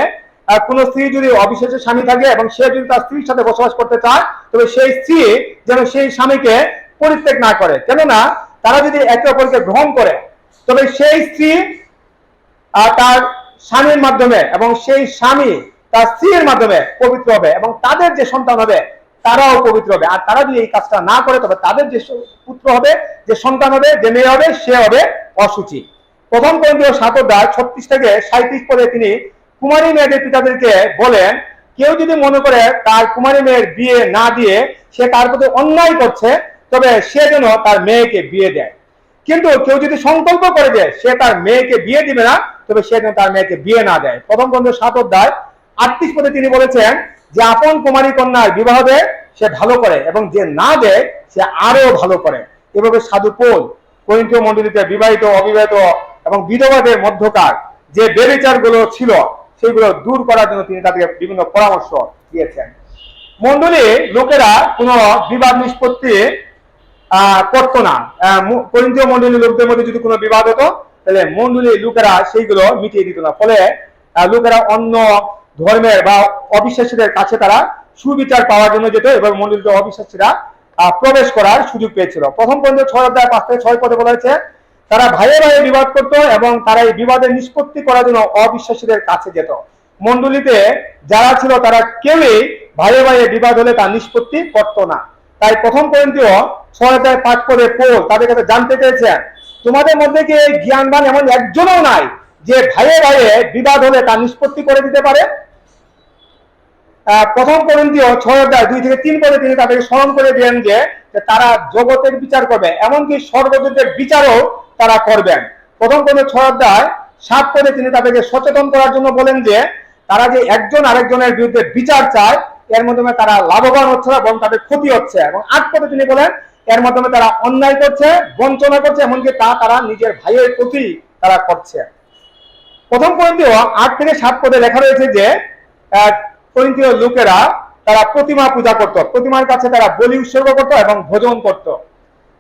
কোন স্ত্রী যদি অবিশ্বাসী স্বামী থাকে এবং সে যদি তার স্ত্রীর সাথে বসবাস করতে চায় তবে সেই স্ত্রী যেন সেই স্বামীকে পরিত্যাগ না করে, কেননা তারা যদি একে অপরকে গ্রহণ করে তবে সেই স্ত্রী তার স্বামীর মাধ্যমে এবং সেই স্বামী তার স্ত্রীর মাধ্যমে পবিত্র হবে এবং তাদের যে সন্তান হবে তারাও পবিত্র হবে। আর তারা যদি এই কাজটা না করে তবে তাদের যে পুত্র হবে, যে সন্তান হবে, যে মেয়ে হবে সে হবে অসুচি। 1 করিন্থীয় 7 অধ্যায় 36-37 পদে তিনি কুমারী মেয়েদের পিতাদেরকে বলেন কেউ যদি মনে করে তার কুমারী মেয়ের বিয়ে না দিয়ে সে তার প্রতি অন্যায় করছে তবে সে যেন তার মেয়েকে বিয়ে দেয়, কিন্তু কেউ যদি সংকল্প করে যে সে তার মেয়েকে বিয়ে দিবে না তবে সে যেন তার মেয়েকে বিয়ে না দেয়। 1 করিন্থীয় 7 অধ্যায় 38 পদে তিনি বলেছেন যে আপন কুমারী কন্যার বিবাহ দেয় সে ভালো করে এবং যে না দেয় সে আরো ভালো করে। এভাবে সাধু পৌল করিন্থীয় মণ্ডলীতে বিবাহিত, অবিবাহিত এবং বিধবাদের মধ্যকার যে বেবিচারগুলো ছিল সেগুলো দূর করার জন্য তিনি তাদেরকে বিভিন্ন পরামর্শ দিয়েছেন। মণ্ডলী লোকেরা কোনো বিবাদ নিষ্পত্তি করতো না। করিন্থীয় মণ্ডলীর লোকদের মধ্যে যদি কোনো বিবাদ হতো তাহলে মণ্ডলীর লোকেরা সেইগুলো মিটিয়ে দিত না, ফলে লোকেরা অন্য ধর্মের বা অবিশ্বাসীদের কাছে তারা সুবিচার পাওয়ার জন্য যেত এবং মণ্ডলীর অবিশ্বাসীরা প্রবেশ করার সুযোগ পেয়েছিল। প্রথম পর্যন্ত 6 অধ্যায় 5 থেকে 6 পদে বলা হয়েছে তারা ভাইয়ে ভাইয়ে বিবাদ করত এবং তারা এই বিবাদের নিষ্পত্তি করার জন্য অবিশ্বাসীদের কাছে যেত। মণ্ডলীতে যারা ছিল তারা কেউই ভাইয়ে ভাইয়ে বিবাদ হলে তার নিষ্পত্তি করত না। তাই প্রথম করিন্থীয় 6 অধ্যায় 5 পদে পৌল তাদের কাছে জানতে চেয়েছেন, তোমাদের মধ্যে কি জ্ঞানবান এমন একজনও নাই যে ভাইয়ে ভাইয়ে বিবাদ হলে তার নিষ্পত্তি করে দিতে পারে? প্রথম করিন্থীয় 6 অধ্যায় 2 থেকে 3 পদে তিনি তাদেরকে স্মরণ করে দিলেন যে তারা জগতের বিচার করবে, এমনকি স্বর্গদূতের বিচারও তারা করবেন। প্রথম করিন্থীয় 6 অধ্যায় 7 পদে তিনি তাদেরকে সচেতন করার জন্য বলেন যে তারা যে একজন আরেকজনের বিরুদ্ধে বিচার চায় এর মাধ্যমে তারা লাভবান হচ্ছে এবং তাদের ক্ষতি হচ্ছে। এবং 8 পদে তিনি বলেন এর মাধ্যমে তারা অন্যায় করছে, বঞ্চনা করছে, এমনকি তারা নিজের ভাইয়ের প্রতি তারা করছে। প্রথম করিন্থীয় 8 থেকে 7 পদে লেখা রয়েছে যে করিন্থীয় লোকেরা তারা প্রতিমা পূজা করত, প্রতিমার কাছে তারা বলি উৎসর্গ করত এবং ভোজন করত।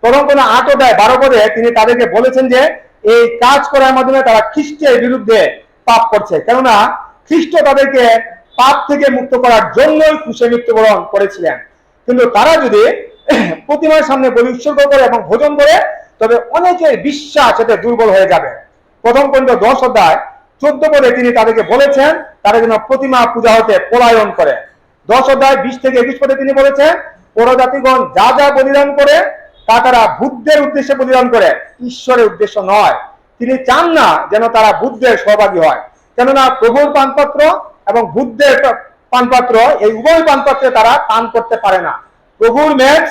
প্রথম কোন 8 অধ্যায় 12 পদে তিনি তাদেরকে বলেছেন যে এই কাজ করার মাধ্যমে তারা খ্রিস্টের বিরুদ্ধে পাপ করছে, কেননা খ্রিস্ট তাদেরকে পাপ থেকে মুক্ত করার জন্যই ক্রুশে মৃত্যুবরণ করেছিলেন। কিন্তু তারা যদি প্রতিমার সামনে বলি উৎসর্গ করে এবং ভোজন করে তবে অনেকের বিশ্বাস এতে দুর্বল হয়ে যাবে। প্রথম পর্যন্ত 10 অধ্যায় 14 পদে তিনি তাদেরকে বলেছেন তারা যেন প্রতিমা পূজা হতে পলায়ন করে। 10 অধ্যায় 20 থেকে 21 পদে তিনি বলেছেন পরজাতিগণ যা যা বলিদান করে তা তারা বুদ্ধের উদ্দেশ্যে বলিদান করে, ঈশ্বরের উদ্দেশ্য নয়। তিনি চান না যেন তারা বুদ্ধের সহভাগী হয়, কেননা প্রভুর পানপাত্র এবং বুদ্ধের পানপাত্র এই উভয় পানপাত্রে তারা পান করতে পারে না। প্রভুর মেজ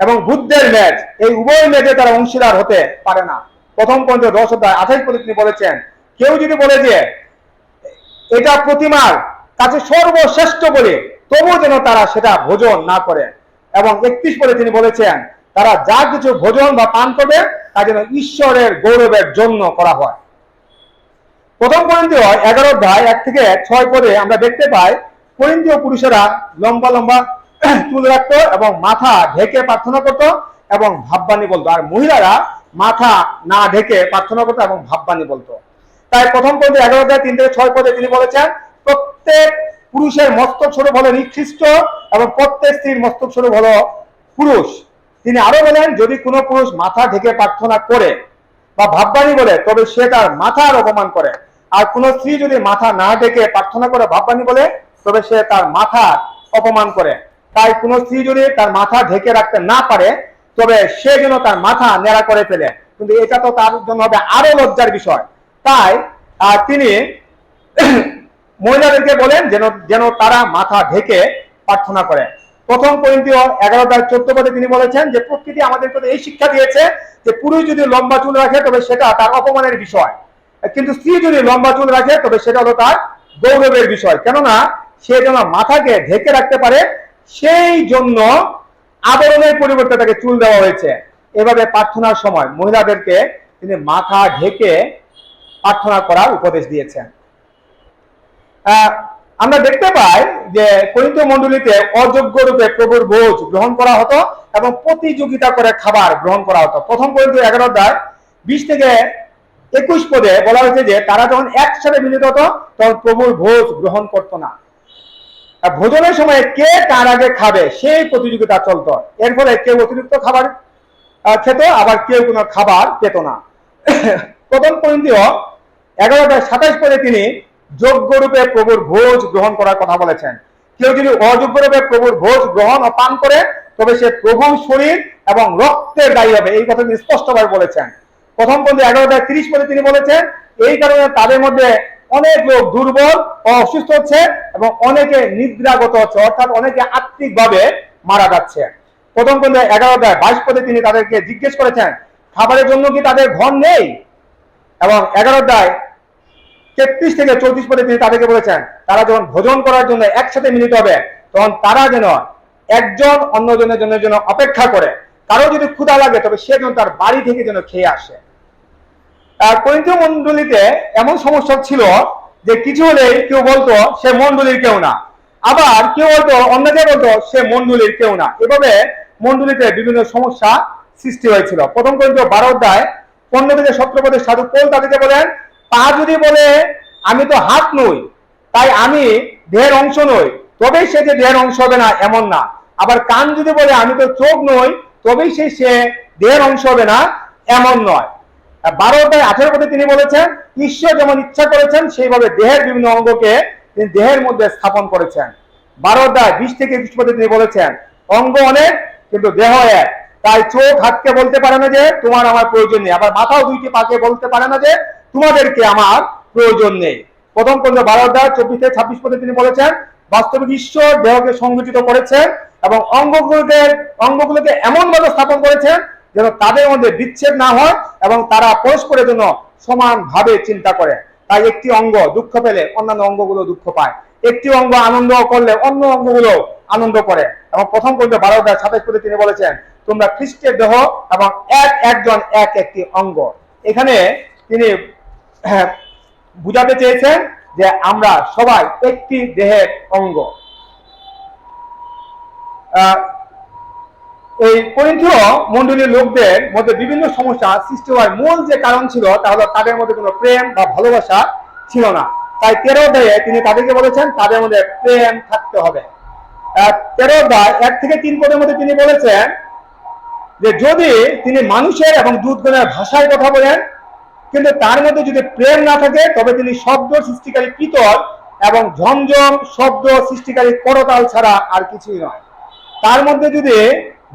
এবং বুদ্ধের মেজ এই উভয় মেজে তারা অংশীদার হতে পারে না। প্রথম পর্যন্ত 10 অধ্যায় 28 পদে তিনি বলেছেন কেউ যদি বলে যে এটা প্রতিমার কাছে সর্বশ্রেষ্ঠ বলে তবু যেন তারা সেটা ভোজন না করে। এবং 31 পদে তিনি বলেছেন তারা যা কিছু ভোজন বা পান করবে তা যেন ঈশ্বরের গৌরবের জন্য করা হয়। প্রথম করিন্থীয় 11 অধ্যায় 1 থেকে 6 পদে আমরা দেখতে পাই করিন্থীয় পুরুষেরা লম্বা লম্বা চুল রাখতো এবং মাথা ঢেকে প্রার্থনা করতো এবং ভাববাণী বলতো, আর মহিলারা মাথা না ঢেকে প্রার্থনা করতো এবং ভাববাণী বলতো। তাই প্রথম করিন্থীয় 11 অধ্যায় 3 থেকে 6 পদে তিনি বলেছেন প্রত্যেক পুরুষের মস্তক স্বরূপ হলো খ্রিস্ট এবং প্রত্যেক স্ত্রীর মস্তক স্বরূপ হলো পুরুষ। তিনি আরো বলেন যদি কোনো পুরুষ মাথা ঢেকে প্রার্থনা করে বা ভাববাণী বলে তবে সে তার মাথার অপমান করে, আর কোন স্ত্রী যদি মাথা না ঢেকে প্রার্থনা করে ভাববাণী বলে তবে সে তার মাথার অপমান করে। তাই কোন স্ত্রী যদি তার মাথা ঢেকে রাখতে না পারে তবে সে যেন তার মাথা নেড়া করে ফেলে, কিন্তু এটা তো তার জন্য হবে আরো লজ্জার বিষয়। তাই তিনি মহিলাদেরকে বলেন যেন তারা মাথা ঢেকে প্রার্থনা করে। প্রথম করিন্থীয় 11 অধ্যায় 14 পদে তিনি বলেছেন যে প্রকৃতি আমাদেরকে এই শিক্ষা দিয়েছে যে পুরুষ যদি লম্বা চুল রাখে তবে সেটা তার অপমানের বিষয়, কিন্তু স্ত্রী যদি লম্বা চুল রাখে তবে সেটা হলো তার গৌরবের বিষয়, কেননা সে যেন মাথাকে ঢেকে রাখতে পারে সেই জন্য আবরণের পরিবর্তে তাকে চুল দেওয়া হয়েছে। এভাবে প্রার্থনার সময় মহিলাদেরকে তিনি মাথা ঢেকে প্রার্থনা করার উপদেশ দিয়েছেন। আমরা দেখতে পাই যে করিন্থীয় মণ্ডলীতে অযোগ্য রূপে প্রভুর ভোজ গ্রহণ করা হতো এবং প্রতিযোগিতা করে খাবার গ্রহণ করা হতো। প্রথম করিন্থীয় 11 অধ্যায় 20 থেকে 21 পদে বলা হয়েছে যে তারা যখন একসাথে মিলিত হতো তখন প্রভুর ভোজ গ্রহণ করতো না। ভোজনের সময় কে কার আগে খাবে সেই প্রতিযোগিতা চলতো। এর ফলে কেউ অতিরিক্ত খাবার খেত আবার কেউ কোনো খাবার পেত না। প্রথম করিন্থীয় 11 অধ্যায় 27 পদে তিনি যোগ্য রূপে প্রভুর ভোজ গ্রহণ করার কথা বলেছেন। কেউ যদি অযোগ্য রূপে প্রভুর ভোজ গ্রহণ ও পান করে তবে সে প্রভুর শরীর এবং রক্তের দায়ী হবে, এই কথা তিনি স্পষ্টভাবে বলেছেন। প্রথম করিন্থীয় 11 অধ্যায় 30 পদে তিনি বলেছেন এই কারণে তাদের মধ্যে অনেক লোক দুর্বল ও অসুস্থ হচ্ছে এবং অনেকে নিদ্রাগত হচ্ছে, অর্থাৎ অনেকে আত্মিকভাবে মারা যাচ্ছে। প্রথম করিন্থীয় 11 অধ্যায় 22 পদে তিনি তাদেরকে জিজ্ঞেস করেছেন খাবারের জন্য কি তাদের ঘর নেই, এবং 11 অধ্যায় 33 থেকে 34 পদে তিনি তাদেরকে বলেছেন তারা যখন ভোজন করার জন্য একসাথে মিলিত হবে তখন তারা যেন একজন অন্যজনের জন্য অপেক্ষা করে, কারো যদি ক্ষুধা লাগে তবে সে যেন তার বাড়ি থেকে যেন খেয়ে আসে। করিন্থীয় মণ্ডলীতে এমন সমস্যা ছিল যে কিছু হলে কেউ বলতো সে মণ্ডলীর কেউ না, আবার কেউ বলতো অন্যকে বলতো সে মণ্ডলীর কেউ না। এভাবে মণ্ডলীতে বিভিন্ন সমস্যা সৃষ্টি হয়েছিল। প্রথম করিন্থীয় 12 অধ্যায় 15 থেকে 17 পদে সাধু পৌল তাদেরকে বলেন পা যদি বলে আমি তো হাত নই তাই আমি দেহের অংশ নই তবেই সে যে দেহের অংশ হবে না এমন না, আবার কান যদি বলে আমি তো চোখ নই, তবেই সে দেহের অংশ হবে না, এমন নয়। 12:18 পদে তিনি বলেছেন, ঈশ্বর যেমন ইচ্ছা করেছেন সেইভাবে দেহের বিভিন্ন অঙ্গকে তিনি দেহের মধ্যে স্থাপন করেছেন। 12:20 থেকে 21 পদে তিনি বলেছেন, অঙ্গ অনেক কিন্তু দেহ এক, তাই চোখ হাতকে বলতে পারে না যে তোমার আমার প্রয়োজন নেই, আবার মাথাও 2টি পাকে বলতে পারে না যে তোমাদেরকে আমার প্রয়োজন নেই। প্রথম কোরিন্থীয় 12:24-26 পদে তিনি বলেছেন, বাস্তবিক ঈশ্বর দেহকে সংগঠিত করেছেন এবং অঙ্গগুলোকে এমন ভাবে স্থাপন করেছেন যেন তাদের মধ্যে বিচ্ছেদ না হয় এবং তারা পরস্পরের জন্য সমানভাবে চিন্তা করে। তাই একটি অঙ্গ দুঃখ পেলে অন্যান্য অঙ্গগুলো দুঃখ পায়, একটি অঙ্গ আনন্দ করলে অন্য অঙ্গগুলো আনন্দ করে। এবং প্রথম কোরিন্থীয় 12:27 পদে তিনি বলেছেন, তোমরা খ্রিস্টের দেহ এবং একজন একটি অঙ্গ। এখানে তিনি বুঝাতে চেয়েছেন যে আমরা সবাই একটি দেহের অঙ্গ। এই করিন্থীয় মণ্ডলীর লোকদের মধ্যে বিভিন্ন সমস্যা সৃষ্টি হওয়ার মূল যে কারণ ছিল তা হলো তাদের মধ্যে কোনো প্রেম বা ভালোবাসা ছিল না। তাই 13 অধ্যায়ে তিনি তাদেরকে বলেছেন তাদের মধ্যে প্রেম থাকতে হবে। 13 অধ্যায় 1 থেকে 3 পদের মধ্যে তিনি বলেছেন যে যদি তিনি মানুষের এবং দূতগণের ভাষায় কথা বলেন কিন্তু তার মধ্যে যদি প্রেম না থাকে তবে তিনি শব্দ সৃষ্টিকারী পিতল এবং ঝমঝম শব্দ সৃষ্টিকারী করতাল ছাড়া আর কিছুই নয়। তার মধ্যে যদি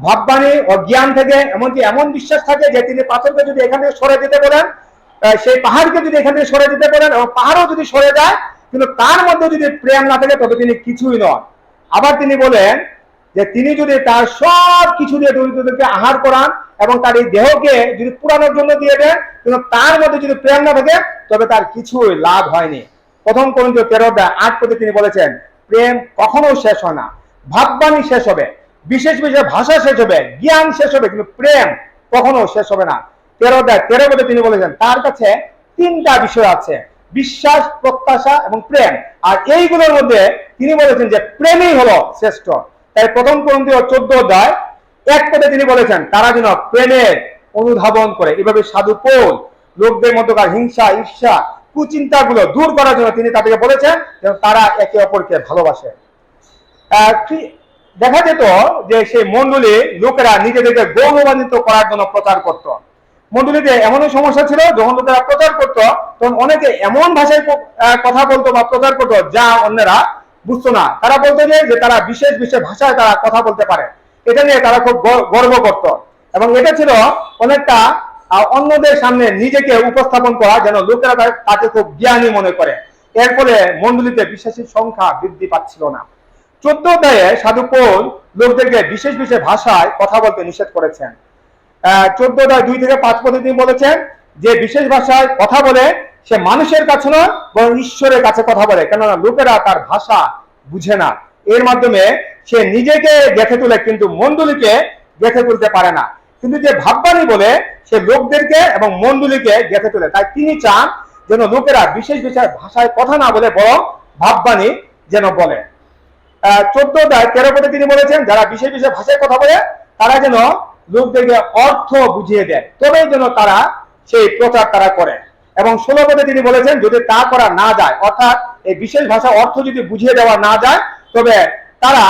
ভাববাণী ও জ্ঞান থেকে এমনকি এমন বিশ্বাস থাকে যে তিনি পাথরকে যদি এখান থেকে সরে যেতে বলেন, সেই পাহাড়কে যদি এখান থেকে সরে যেতে বলেন এবং পাহাড়ও যদি সরে যায়, কিন্তু তার মধ্যে যদি প্রেম না থাকে তবে তিনি কিছুই নয়। আবার তিনি বলেন যে তিনি যদি তার সব কিছু দিয়ে দরিদ্রদেরকে আহার করান এবং তার এই দেহকে যদি পুরানোর জন্য দিয়ে দেন, কিন্তু তার মধ্যে যদি প্রেম না থাকে তবে তার কিছুই লাভ হয়নি। প্রথম কোরিন্থীয় 13:8 পদে তিনি বলেছেন, প্রেম কখনো শেষ হয় না। ভাববাণী শেষ হবে, বিশেষ বিশেষ ভাষা শেষ হবে, জ্ঞান শেষ হবে, কিন্তু প্রেম কখনো শেষ হবে না। 13 পদে তিনি বলেছেন তার কাছে 3টা বিষয় আছে, বিশ্বাস, প্রত্যাশা এবং প্রেম, আর এইগুলোর মধ্যে তিনি বলেছেন যে প্রেমই হলো শ্রেষ্ঠ। তাই প্রথম কোরিন্থীয় 14:1 পদে তিনি বলেছেন তারা যেন প্রেমের অনুধাবন করে। এভাবে সাধু পৌল লোকদের মধ্যকার হিংসা, ঈর্ষা, কুচিন্তাগুলো দূর করার জন্য তিনি তাদেরকে বলেছেন যেন তারা একে অপরকে ভালোবাসে। দেখা যেত যে সেই মণ্ডলী লোকেরা নিজেদেরকে গৌরবান্বিত করার জন্য প্রচার করত। মণ্ডলীতে এমনও সমস্যা ছিল, যখন লোকেরা প্রচার করত তখন অনেকে এমন ভাষায় কথা বলতো বা প্রচার করতো যা অন্যরা বুঝতো না। তারা বলতো যে তারা বিশেষ বিশেষ ভাষায় তারা কথা বলতে পারে, এটা নিয়ে তারা খুব গর্ব করত এবং এটা ছিল অনেকটা অন্যদের সামনে নিজেকে উপস্থাপন করা, যেন লোকেরা তাকে খুব জ্ঞানী মনে করে। এর ফলে মণ্ডলীতে বিশ্বাসীর সংখ্যা বৃদ্ধি পাচ্ছিল না। 14 অধ্যায়ে সাধু পৌল লোকদেরকে বিশেষ বিশেষ ভাষায় কথা বলতে নিষেধ করেছেন। 14 অধ্যায় 2 থেকে 5 পদে তিনি বলেছেন যে বিশেষ ভাষায় কথা বলে সে মানুষের কাছে নয় বরং ঈশ্বরের কাছে কথা বলে, কেননা লোকেরা তার ভাষা বুঝে না। এর মাধ্যমে সে নিজেকে গেঁথে তোলে কিন্তু মণ্ডলীকে গেঁথে তুলতে পারে না। কিন্তু যে ভাববাণী বলে সে লোকদেরকে এবং মণ্ডলীকে গেঁথে তোলে। তাই তিনি চান যেন লোকেরা বিশেষ বিশেষ ভাষায় কথা না বলে বরং ভাববাণী যেন বলে। 14 অধ্যায় 13 পদে তিনি বলেছেন যারা বিশেষ বিশেষ ভাষায় কথা বলে তারা যেন লোকদেরকে অর্থ বুঝিয়ে দেয়, তবেই যেন তারা সেই প্রচার তারা করে। এবং 16 পদে তিনি বলেছেন যদি তা করা না যায়, অর্থাৎ এই বিশেষ ভাষা অর্থ যদি বুঝিয়ে দেওয়া না যায়, তবে তারা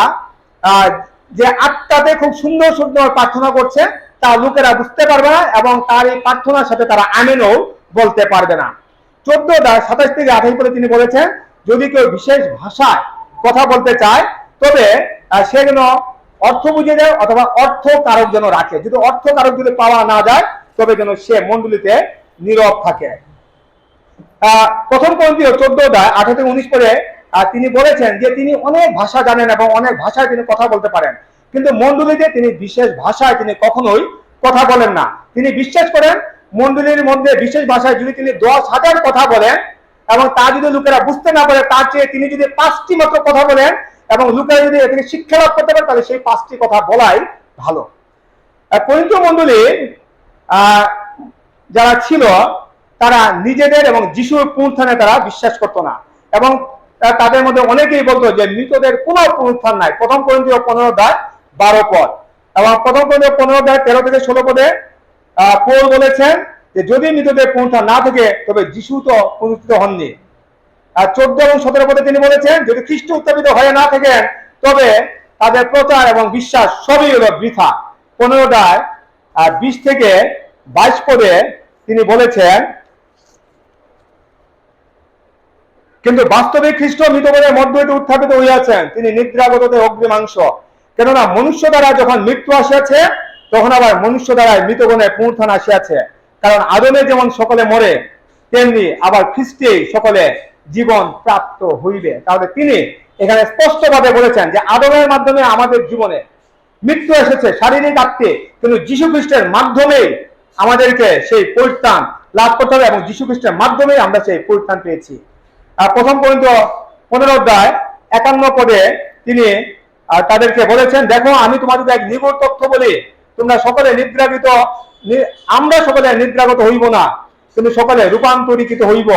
যে আত্মাতে খুব সুন্দর সুন্দর প্রার্থনা করছে তা লোকেরা বুঝতে পারবে না এবং তার এই প্রার্থনার সাথে তারা আমেনও বলতে পারবে না। 14 অধ্যায় 27 থেকে 28 পদে তিনি বলেছেন যদি কেউ বিশেষ ভাষায় কথা বলতে চায় তবে সে যেন অর্থ বুঝিয়ে দেয় অথবা অর্থ কারক যেন রাখে। যদি অর্থ কারক যদি পাওয়া না যায় তবে যেন সে মণ্ডলীতে নীরব থাকে। প্রথম কোরিন্থীয় 14 অধ্যায় 18 থেকে 19 পদে তিনি বলেছেন যে তিনি অনেক ভাষা জানেন এবং অনেক ভাষায় তিনি কথা বলতে পারেন, কিন্তু মণ্ডলীতে তিনি বিশেষ ভাষায় তিনি কখনোই কথা বলেন না। তিনি বিশ্বাস করেন মণ্ডলীর মধ্যে বিশেষ ভাষায় যদি তিনি 10,000 কথা বলেন এবং তা যদি লোকেরা বুঝতে না পারে, তার চেয়ে তিনি যদি 5টি মাত্র কথা বলেন এবং লোকেরা যদি এ থেকে শিক্ষা লাভ করতে পারে তাহলে সেই 5টি কথা বলাই ভালো। করিন্থীয় মণ্ডলী যারা ছিল তারা নিজেদের এবং যিশুর পুনরুত্থানে তারা বিশ্বাস করতো না এবং তাদের মধ্যে অনেকেই বলতো যে মৃতদের কোনো পুনরুত্থান নাই। প্রথম কোরিন্থীয় 15 অধ্যায় 12 পদ এবং প্রথম কোরিন্থীয় 15 অধ্যায় 13 থেকে 16 পদে পৌল বলেছেন যে যদি মৃতদের পুনরুত্থান না থাকে তবে যিশু তো পুনরুত্থিত হননি। আর 14 এবং 17 পদে তিনি বলেছেন যদি খ্রিস্ট উত্থাপিত হয়ে না থাকেন তবে তাদের প্রচার এবং বিশ্বাস সবই হলো বৃথা। 15:20 থেকে 22 পদে তিনি বলেছেন, কিন্তু বাস্তবিক খ্রিস্ট মৃতদের মধ্য হইতে উত্থাপিত হইয়াছেন, তিনি নিদ্রাগতদের অগ্নিমাংস। কেননা মনুষ্য দ্বারা যখন মৃত্যু আসিয়াছে, তখন আবার মনুষ্য দ্বারা মৃতগণের পুনরুত্থান আসিয়াছে। কারণ আদমে যেমন সকলে মরে, তেমনি আবার খ্রিস্টে সকলে জীবন প্রাপ্ত হইবে। তাহলে তিনি এখানে স্পষ্টভাবে বলেছেন যে আদমের মাধ্যমে আমাদের জীবনে মৃত্যু এসেছে শারীরিক আত্মে, কিন্তু যীশু খ্রিস্টের মাধ্যমে আমাদেরকে সেই পরিত্রাণ লাভ করতে হবে এবং যীশু খ্রিস্টের মাধ্যমে আমরা সেই পরিত্রাণ পেয়েছি। প্রথম করিন্থীয় 15:51 পদে তিনি তাদেরকে বলেছেন, দেখো আমি তোমাদের এক নিগূঢ় তথ্য বলি, তোমরা সকলে আমরা সকলে নিদ্রাগত হইব না, কিন্তু সকলে রূপান্তরিত হইব,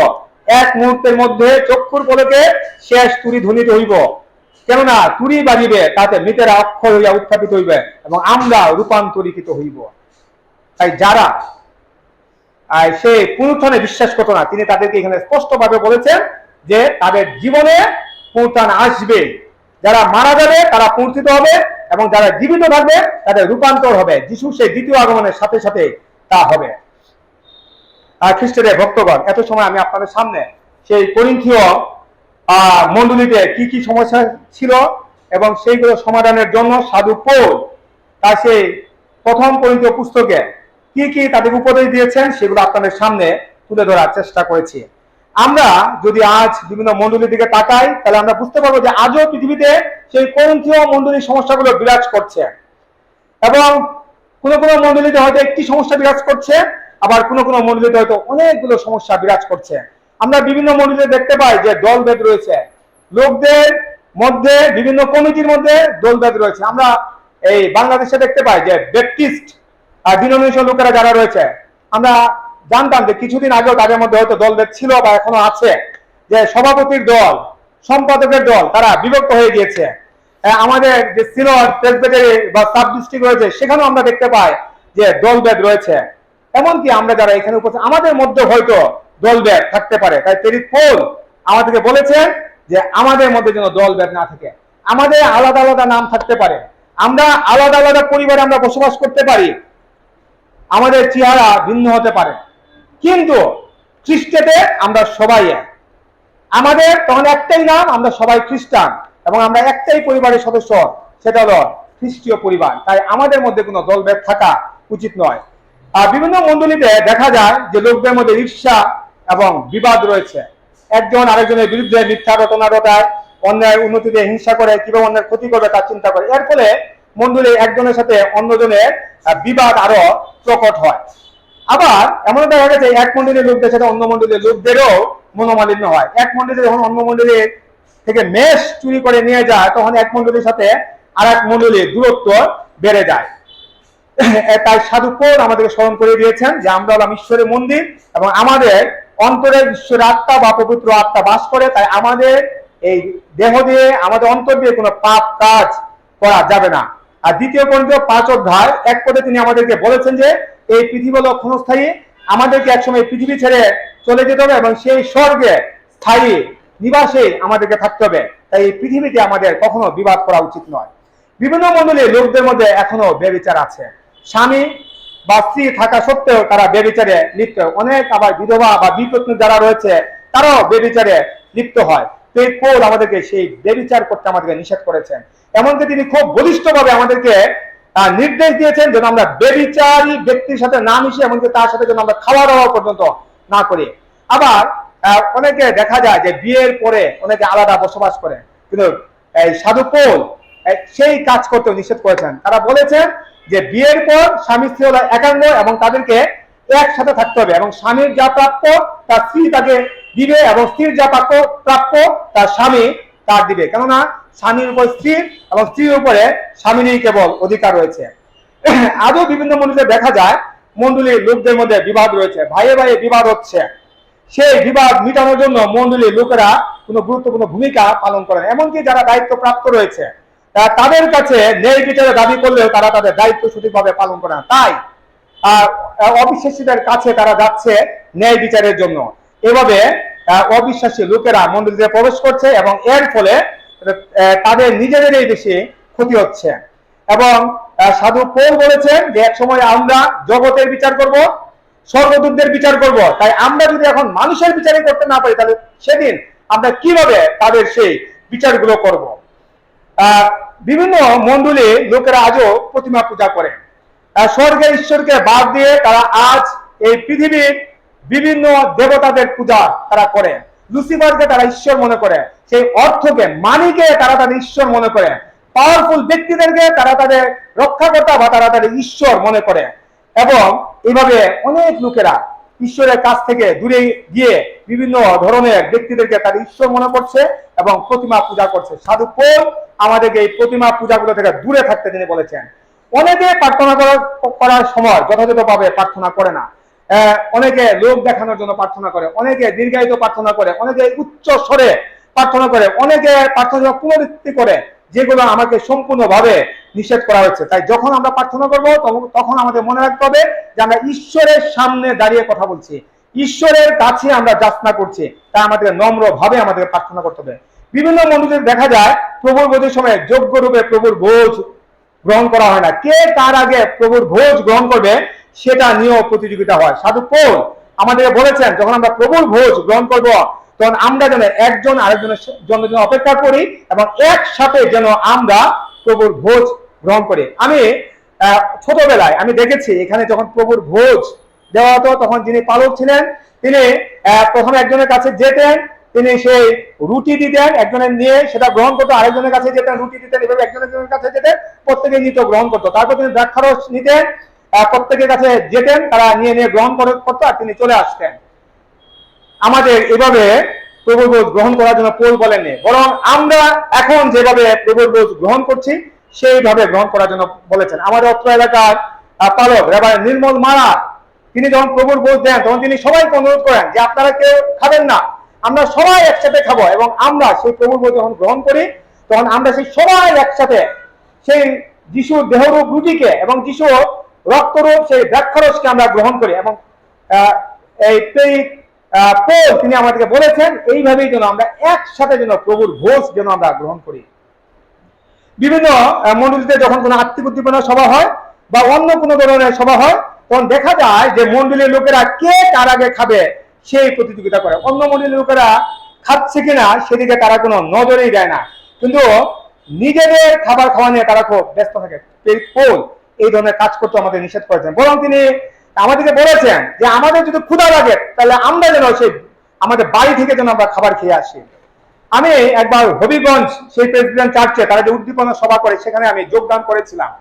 এক মুহূর্তের মধ্যে চক্ষুর পলকে শেষ তুরি ধ্বনিত হইব। কেননা তুরি বাজিবে, তাতে মৃতেরা অক্ষয় হইয়া উত্থাপিত হইবে এবং আমরা রূপান্তরিত হইব। তাই যারা সেই পুনরুত্থানে বিশ্বাস করতো না, তিনি তাদেরকে এখানে স্পষ্টভাবে বলেছেন যে তাদের জীবনে পুনরুত্থান আসবে। যারা মারা যাবে তারা পুনরুত্থিত হবে এবং যারা জীবিত থাকবে তাদের রূপান্তর হবে। যিশু সেই দ্বিতীয় আগমনের সাথে সাথে তা হবে। খ্রিস্টের ভক্তগণ, এত সময় আমি আপনাদের সামনে সেই করিন্থীয় মণ্ডলীতে কি কি সমস্যা ছিল এবং সেইগুলো সমাধানের জন্য সাধু পৌল তার সেই প্রথম করিন্থীয় পুস্তকে কি কি তাদের উপদেশ দিয়েছেন সেগুলো আপনাদের সামনে তুলে ধরার চেষ্টা করেছি। আমরা যদি আজ বিভিন্ন মণ্ডলীর দিকে তাকাই, তাহলে আমরা বুঝতে পারবো যে আজও পৃথিবীতে সেই করিন্থীয় মণ্ডলীর সমস্যাগুলো বিরাজ করছে এবং কোনো কোনো মণ্ডলীতে হয়তো একটি সমস্যা বিরাজ করছে, আবার কোনো কোনো মণ্ডলীতে হয়তো অনেকগুলো সমস্যা বিরাজ করছে। আমরা বিভিন্ন মণ্ডলীতে দেখতে পাই যে দলভেদ রয়েছে, লোকদের মধ্যে বিভিন্ন কমিটির মধ্যে দলভেদ রয়েছে। আমরা এই বাংলাদেশে দেখতে পাই যে ব্যাপটিস্ট ডিনোমিনেশন লোকেরা যারা রয়েছে, আমরা জানতাম যে কিছুদিন আগেও তাদের মধ্যে হয়তো দলভেদ ছিল বা এখনো আছে, যে সভাপতির দল, সম্পাদকের দল তারা বিভক্ত হয়ে গিয়েছে। আমাদের যে সিনড, প্রেসবিটারি বা সাব ডিস্ট্রিক্ট রয়েছে, সেখানেও আমরা দেখতে পাই যে দলভেদ রয়েছে। এমনকি আমরা যারা এখানে উপস্থিত, আমাদের মধ্যে হয়তো দলভেদ থাকতে পারে। তাই প্রেরিত পৌল আমাদেরকে বলেছেন যে আমাদের মধ্যে যেন দলভেদ না থাকে। আমাদের আলাদা আলাদা নাম থাকতে পারে, আমরা আলাদা আলাদা পরিবারে আমরা বসবাস করতে পারি, আমাদের চেহারা ভিন্ন হতে পারে, কিন্তু খ্রিস্টেতে আমরা সবাই এক। আমাদের তখন একটাই নাম, আমরা সবাই খ্রিস্টান এবং আমরা একটাই পরিবারের সদস্য, সেটা হলো খ্রিস্টীয় পরিবার। তাই আমাদের মধ্যে কোনো দলভেদ থাকা উচিত নয়। বিভিন্ন মণ্ডলীতে দেখা যায় যে লোকদের মধ্যে ঈর্ষা এবং বিবাদ রয়েছে। একজন আরেকজনের বিরুদ্ধে মিথ্যা রটনা রটায়, অন্যায়ের উন্নতিতে হিংসা করে, কিভাবে অন্যের ক্ষতি করবে তার চিন্তা করে। এর ফলে মণ্ডলী একজনের সাথে অন্যজনের বিবাদ আরো প্রকট হয়। আবার এমন দেখা গেছে এক মণ্ডলীর লোকদের সাথে অন্য মণ্ডলীর লোকদেরও মনোমালিন্য হয়। এক মণ্ডলী যখন অন্য মণ্ডলীর থেকে মেষ চুরি করে নিয়ে যায়, তখন এক মণ্ডলীর সাথে আর এক মণ্ডলীর দূরত্ব বেড়ে যায়। তাই সাধু পৌল আমাদেরকে স্মরণ করে দিয়েছেন যে আমরা হলাম ঈশ্বরের মন্দির এবং আমাদের অন্তরে ঈশ্বরের আত্মা বা পবিত্র আত্মা বাস করে। তাই আমাদের এই দেহ দিয়ে, আমাদের অন্তর দিয়ে কোনো পাপ কাজ করা যাবে না। আর 2 করিন্থীয় 5:1 পদে তিনি আমাদেরকে বলেছেন যে এই পৃথিবী হলো ক্ষণস্থায়ী, আমাদেরকে একসময় পৃথিবী ছেড়ে চলে যেতে হবে এবং সেই স্বর্গে স্থায়ী নিবাসে আমাদেরকে থাকতে হবে। তাই এই পৃথিবীতে আমাদের কখনো বিবাদ করা উচিত নয়। বিভিন্ন মণ্ডলীর লোকদের মধ্যে এখনো ব্যভিচার আছে। স্বামী বা স্ত্রী থাকা সত্ত্বেও তারা ব্যভিচারে লিপ্ত। অনেক আবার বিধবা বা বিপত্নী যারা রয়েছে তারাও ব্যভিচারে লিপ্ত হয়। তো এই পৌল আমাদেরকে সেই ব্যভিচার করতে আমাদেরকে নিষেধ করেছেন। এমনকি তিনি খুব বলিষ্ঠভাবে আমাদেরকে নির্দেশ দিয়েছেন যেন আমরা ব্যভিচারী ব্যক্তির সাথে না মিশে, এমনকি তার সাথে যেন আমরা খাওয়া দাওয়া পর্যন্ত না করি। আবার অনেকে দেখা যায় যে বিয়ের পরে অনেকে আলাদা বসবাস করে, কিন্তু এই সাধু পৌল সেই কাজ করতে নিষেধ করেছেন। তারা বলেছেন যে বিয়ের পর স্বামী স্ত্রী হলো একাঙ্গ এবং তাদেরকে একসাথে থাকতে হবে এবং স্বামীর যা প্রাপ্য তার স্ত্রী তাকে দিবে এবং স্ত্রীর যা প্রাপ্য তার স্বামী তার দিবে। কেননা স্বামীর উপর স্ত্রীর এবং স্ত্রীর উপরে স্বামীরই কেবল অধিকার রয়েছে। আজও বিভিন্ন মণ্ডলীতে দেখা যায় মণ্ডলীর লোকদের মধ্যে বিবাদ রয়েছে, ভাইয়ে ভাইয়ে বিবাদ হচ্ছে। সেই বিবাদ মিটানোর জন্য মণ্ডলীর লোকেরা কোনো গুরুত্বপূর্ণ ভূমিকা পালন করেন। এমনকি যারা দায়িত্ব প্রাপ্ত রয়েছে তাদের কাছে ন্যায় বিচারে দাবি করলেও তারা তাদের দায়িত্ব সঠিকভাবে পালন করে না। তাই অবিশ্বাসীদের কাছে তারা যাচ্ছে ন্যায় বিচারের জন্য। এভাবে অবিশ্বাসী লোকেরা মণ্ডলীতে প্রবেশ করছে এবং এর ফলে তাদের নিজেদেরই বেশি ক্ষতি হচ্ছে। এবং সাধু পৌল বলেছেন যে এক সময় আমরা জগতের বিচার করব, স্বর্গদূতদের বিচার করব। তাই আমরা যদি এখন মানুষের বিচারই করতে না পারি, তাহলে সেদিন আমরা কিভাবে তাদের সেই বিচারগুলো করব। বিভিন্ন মণ্ডলী লোকেরা আজও প্রতিমা পূজা করে। স্বর্গের ঈশ্বরকে বাদ দিয়ে তারা আজ এই পৃথিবীর বিভিন্ন দেবতাদের পূজা তারা করে। লুসিফারকে তারা ঈশ্বর মনে করে, সেই অর্থকে মানিকে তারা তাদের ঈশ্বর মনে করে, পাওয়ারফুল ব্যক্তিদেরকে তারা তাদের রক্ষাকর্তা বা তারা তাদের ঈশ্বর মনে করে। এবং এইভাবে অনেক লোকেরা ঈশ্বরের কাছ থেকে দূরে গিয়ে বিভিন্ন ধরনের ব্যক্তিদেরকে তাদের ঈশ্বর মনে করছে এবং প্রতিমা পূজা করছে। সাধু পৌল আমাদেরকে এই প্রতিমা পূজাগুলো থেকে দূরে থাকতে তিনি বলেছেন। অনেকে প্রার্থনা করার সময় যথাযথভাবে প্রার্থনা করে না। অনেকে লোক দেখানোর জন্য প্রার্থনা করে, অনেকে দীর্ঘায়িত প্রার্থনা করে, অনেকে উচ্চ স্বরে প্রার্থনা করে, অনেকে প্রার্থনা পুনরাবৃত্তি করে, যেগুলো আমাকে সম্পূর্ণভাবে নিষেধ করা হচ্ছে। তাই যখন আমরা প্রার্থনা করব তখন আমাদের মনে রাখতে হবে যে আমরা ঈশ্বরের সামনে দাঁড়িয়ে কথা বলছি, ঈশ্বরের কাছে আমরা যাচনা করছি। তাই আমাদের নম্র ভাবে আমাদের প্রার্থনা করতে হবে। বিভিন্ন মন্দিরে দেখা যায় প্রভুর ভোজের সময় যোগ্য রূপে প্রভুর ভোজ গ্রহণ করা হয় না। কে তার আগে প্রভুর ভোজ গ্রহণ করবে সেটা নিয়েও প্রতিযোগিতা হয়। সাধু পৌল আমাদের বলেছেন যখন আমরা প্রভুর ভোজ গ্রহণ করব তখন আমরা যেন একজন আরেকজনের জন্য অপেক্ষা করি এবং একসাথে যেন আমরা প্রভুর ভোজ গ্রহণ করি। আমি ছোটবেলায় আমি দেখেছি এখানে যখন প্রভুর ভোজ দেওয়া হতো তখন যিনি পালক ছিলেন তিনি প্রথমে একজনের কাছে যেতেন, তিনি সেই রুটি দিতেন, একজনের নিয়ে সেটা গ্রহণ করতো, আরেকজনের কাছে যেতেন, রুটি দিতেন, এভাবে একজনের কাছে যেতেন, প্রত্যেকে নিত গ্রহণ করতো। তারপর তিনি দ্রাক্ষারস নিতেন, প্রত্যেকের কাছে যেতেন, তারা নিয়ে নিয়ে গ্রহণ করতো আর তিনি চলে আসতেন। আমাদের এভাবে প্রভুর ভোজ গ্রহণ করার জন্য পৌল বলেননি, বরং আমরা এখন যেভাবে প্রভুর ভোজ গ্রহণ করছি সেইভাবে গ্রহণ করার জন্য বলেছেন। আমাদের অত্র এলাকার পালক রেভারেন্ড নির্মল মারা তিনি যখন প্রভুর ভোজ দেন তখন তিনি সবাইকে অনুরোধ করেন যে আপনারা কেউ খাবেন না, আমরা সবাই একসাথে খাবো। এবং আমরা সেই প্রভুর ভোজ যখন গ্রহণ করি তখন আমরা সেই সবাই একসাথে সেই যিশুর দেহরূপ রুটিকে এবং যিশুর রক্তরূপ সেই দ্রাক্ষারসকে আমরা গ্রহণ করি। এবং এই পৌল তিনি আমাদেরকে বলেছেন এইভাবেই যেন আমরা একসাথে যেন প্রভুর ভোজ যেন আমরা গ্রহণ করি। বিভিন্ন মন্ডলীতে যখন কোনো আত্মিক উদ্দীপনা সভা হয় বা অন্য কোনো ধরনের সভা হয় তখন দেখা যায় যে মন্ডলীর লোকেরা কে কার আগে খাবে সেই প্রতিযোগিতা করে। অন্য মন্ডলীর লোকেরা খাচ্ছে কিনা সেদিকে তারা কোনো নজরেই দেয় না, কিন্তু নিজেদের খাবার খাওয়া নিয়ে তারা খুব ব্যস্ত থাকে। পৌল এই ধরনের কাজ করতে আমাদের নিষেধ করেছেন, বরং তিনি আমাদেরকে বলেছেন যে আমাদের যদি ক্ষুধা লাগে তাহলে আমরা যেন সেই আমাদের বাড়ি থেকে যেন আমরা খাবার খেয়ে আসি। আমি একবার হবিগঞ্জ সেই প্রেসিডেন্ট চার্চে তারা যে উদ্দীপনা সভা করে সেখানে আমি যোগদান করেছিলাম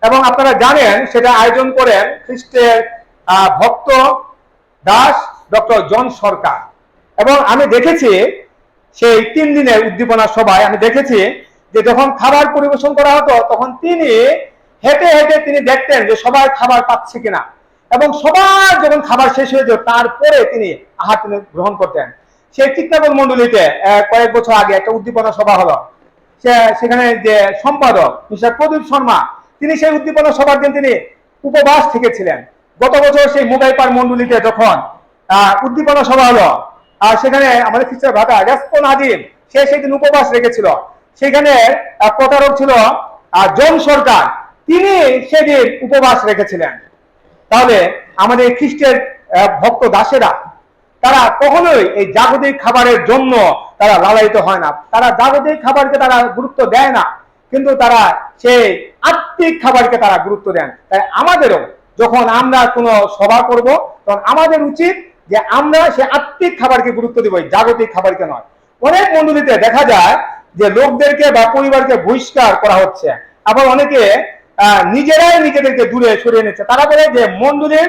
এবং আপনারা জানেন সেটা আয়োজন করেন খ্রিস্টের ভক্ত দাস ডক্টর জন সরকার। এবং আমি দেখেছি সেই 3 দিনের উদ্দীপনা সভায় আমি দেখেছি যে যখন খাবার পরিবেশন করা হতো তখন তিনি হেঁটে হেঁটে তিনি দেখতেন যে সবাই খাবার পাচ্ছে কিনা, এবং সবার যখন খাবার শেষ হয়ে যেত তারপরে তিনি আহার তিনি গ্রহণ করতেন। সেই চিত্তাগর মন্ডলীতে কয়েক বছর আগে একটা উদ্দীপনা সভা হলো, সেখানে যে সম্পাদক মিস্টার প্রদীপ শর্মা তিনি সেই উদ্দীপনা সভার দিন তিনি উপবাস থেকেছিলেন। গত বছর সেই মোগাইপার মন্ডলীতে যখন উদ্দীপনা সভা হলো আর সেখানে আমাদের খ্রিস্টান ভাতা রেসপন আজিম সে সেদিন উপবাস রেখেছিল। সেখানে প্রতারক ছিল জন সরকার, তিনি সেদিন উপবাস রেখেছিলেন। তাহলে আমাদের খ্রিস্টের ভক্ত দাসেরা তারা কখনোই এই জাগতিক খাবারের জন্য তারা লালায়িত হয় না, তারা জাগতিক খাবারকে তারা গুরুত্ব দেয় না, কিন্তু তারা সেই আত্মিক খাবারকে তারা গুরুত্ব দেন। তাই আমাদেরও যখন আমরা কোনো সভা করব তখন আমাদের উচিত যে আমরা সেই আত্মিক খাবারকে গুরুত্ব দিব, জাগতিক খাবারকে নয়। অনেক মন্ডলীতে দেখা যায় যে লোকদেরকে বা পরিবারকে বহিষ্কার করা হচ্ছে, আবার অনেকে নিজেরাই নিজেদেরকে দূরে সরিয়ে নিচ্ছে। তারা বলে যে মন্ডলীর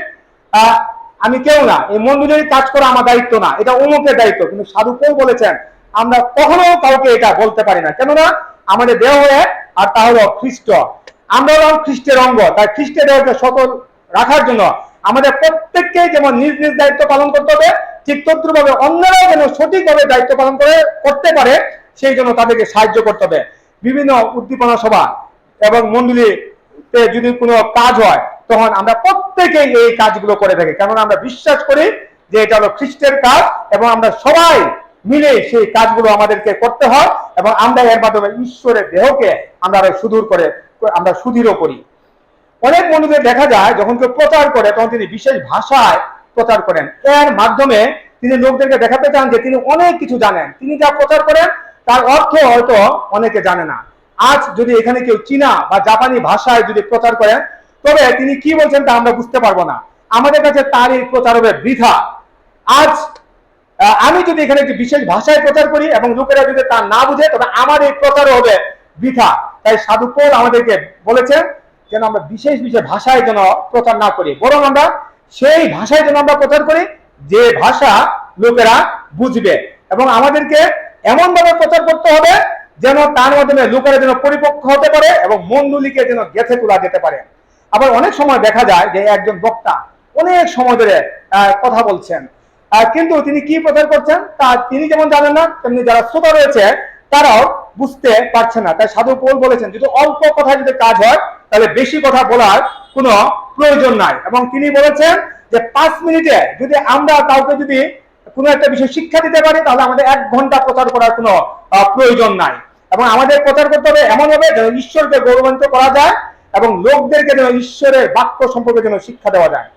আমি কেউ না, এই মন্ডলীর কাজ করা আমার দায়িত্ব না, এটা অমুকের দায়িত্ব। কিন্তু সাধু পৌল বলেছেন আমরা কখনো কাউকে এটা বলতে পারি না, কেননা আমাদের দেহ এক আর তা হলো খ্রিস্ট, আমরা হলাম খ্রিস্টের অঙ্গ। তাই খ্রিস্টের দেহকে সকল রাখার জন্য আমাদের প্রত্যেককে যেমন নিজ নিজ দায়িত্ব পালন করতে হবে, ঠিক তদ্রুপভাবে অন্যরাও যেন সঠিকভাবে দায়িত্ব পালন করতে পারে সেই জন্য তাদেরকে সাহায্য করতে হবে। বিভিন্ন উদ্দীপনা সভা এবং মন্ডলীতে যদি কোনো কাজ হয় তখন আমরা প্রত্যেকেই এই কাজগুলো করে থাকি, কেননা আমরা বিশ্বাস করি যে এটা হলো খ্রিস্টের কাজ এবং আমরা সবাই মিলে সেই কাজগুলো আমাদেরকে করতে হয় এবং আমরা এর মাধ্যমে ঈশ্বরের দেহকে আমরা সুদৃঢ় করি। অনেক বন্ধুদের দেখা যায় যখন কেউ প্রচার করে তখন তিনি বিশেষ ভাষায় প্রচার করেন, এর মাধ্যমে তিনি লোকদেরকে দেখাতে চান যে তিনি অনেক কিছু জানেন। তিনি যা প্রচার করেন তার অর্থ হয়তো অনেকে জানে না। আজ যদি এখানে কেউ চীনা বা জাপানি ভাষায় যদি প্রচার করেন তবে তিনি কি বলছেন তা আমরা বুঝতে পারবো না, আমাদের কাছে তার এই প্রচার হবে বৃথা। আজ আমি যদি এখানে একটি বিশেষ ভাষায় প্রচার করি এবং লোকেরা যদি তা না বুঝে তবে আমার এই প্রচার হবে বৃথা। তাই সাধু পৌল আমাদেরকে বলেছেন যেন আমরা বিশেষ বিশেষ ভাষায় যেন প্রচার না করি, বরং আমরা সেই ভাষায় যেন আমরা প্রচার করি যে ভাষা লোকেরা বুঝবে, এবং আমাদেরকে এমন ভাবে প্রচার করতে হবে যেন তার মাধ্যমে লোকেরা যেন পরিপক্ক হতে পারে এবং মণ্ডলীকে যেন গেঁথে তোলা যেতে পারে। আবার অনেক সময় দেখা যায় যে একজন বক্তা অনেক সময় ধরে কথা বলছেন, কিন্তু তিনি কি প্রচার করছেন তা তিনি যেমন জানেন না, তেমনি যারা শ্রোতা রয়েছে তারাও বুঝতে পারছে না। তাই সাধু পৌল বলেছেন যদি অল্প কথা যদি কাজ হয় তাহলে বেশি কথা বলার কোনো প্রয়োজন নাই। এবং তিনি বলেছেন যে 5 মিনিটে যদি আমরা কাউকে যদি কোনো একটা বিষয় শিক্ষা দিতে পারি তাহলে আমাদের 1 ঘন্টা প্রচার করার কোনো প্রয়োজন নাই। এবং আমাদের প্রচার করতে হবে এমন হবে যেন ঈশ্বরকে গৌরবান্বিত করা যায় এবং লোকদেরকে যেন ঈশ্বরের বাক্য সম্পর্কে যেন শিক্ষা দেওয়া যায়।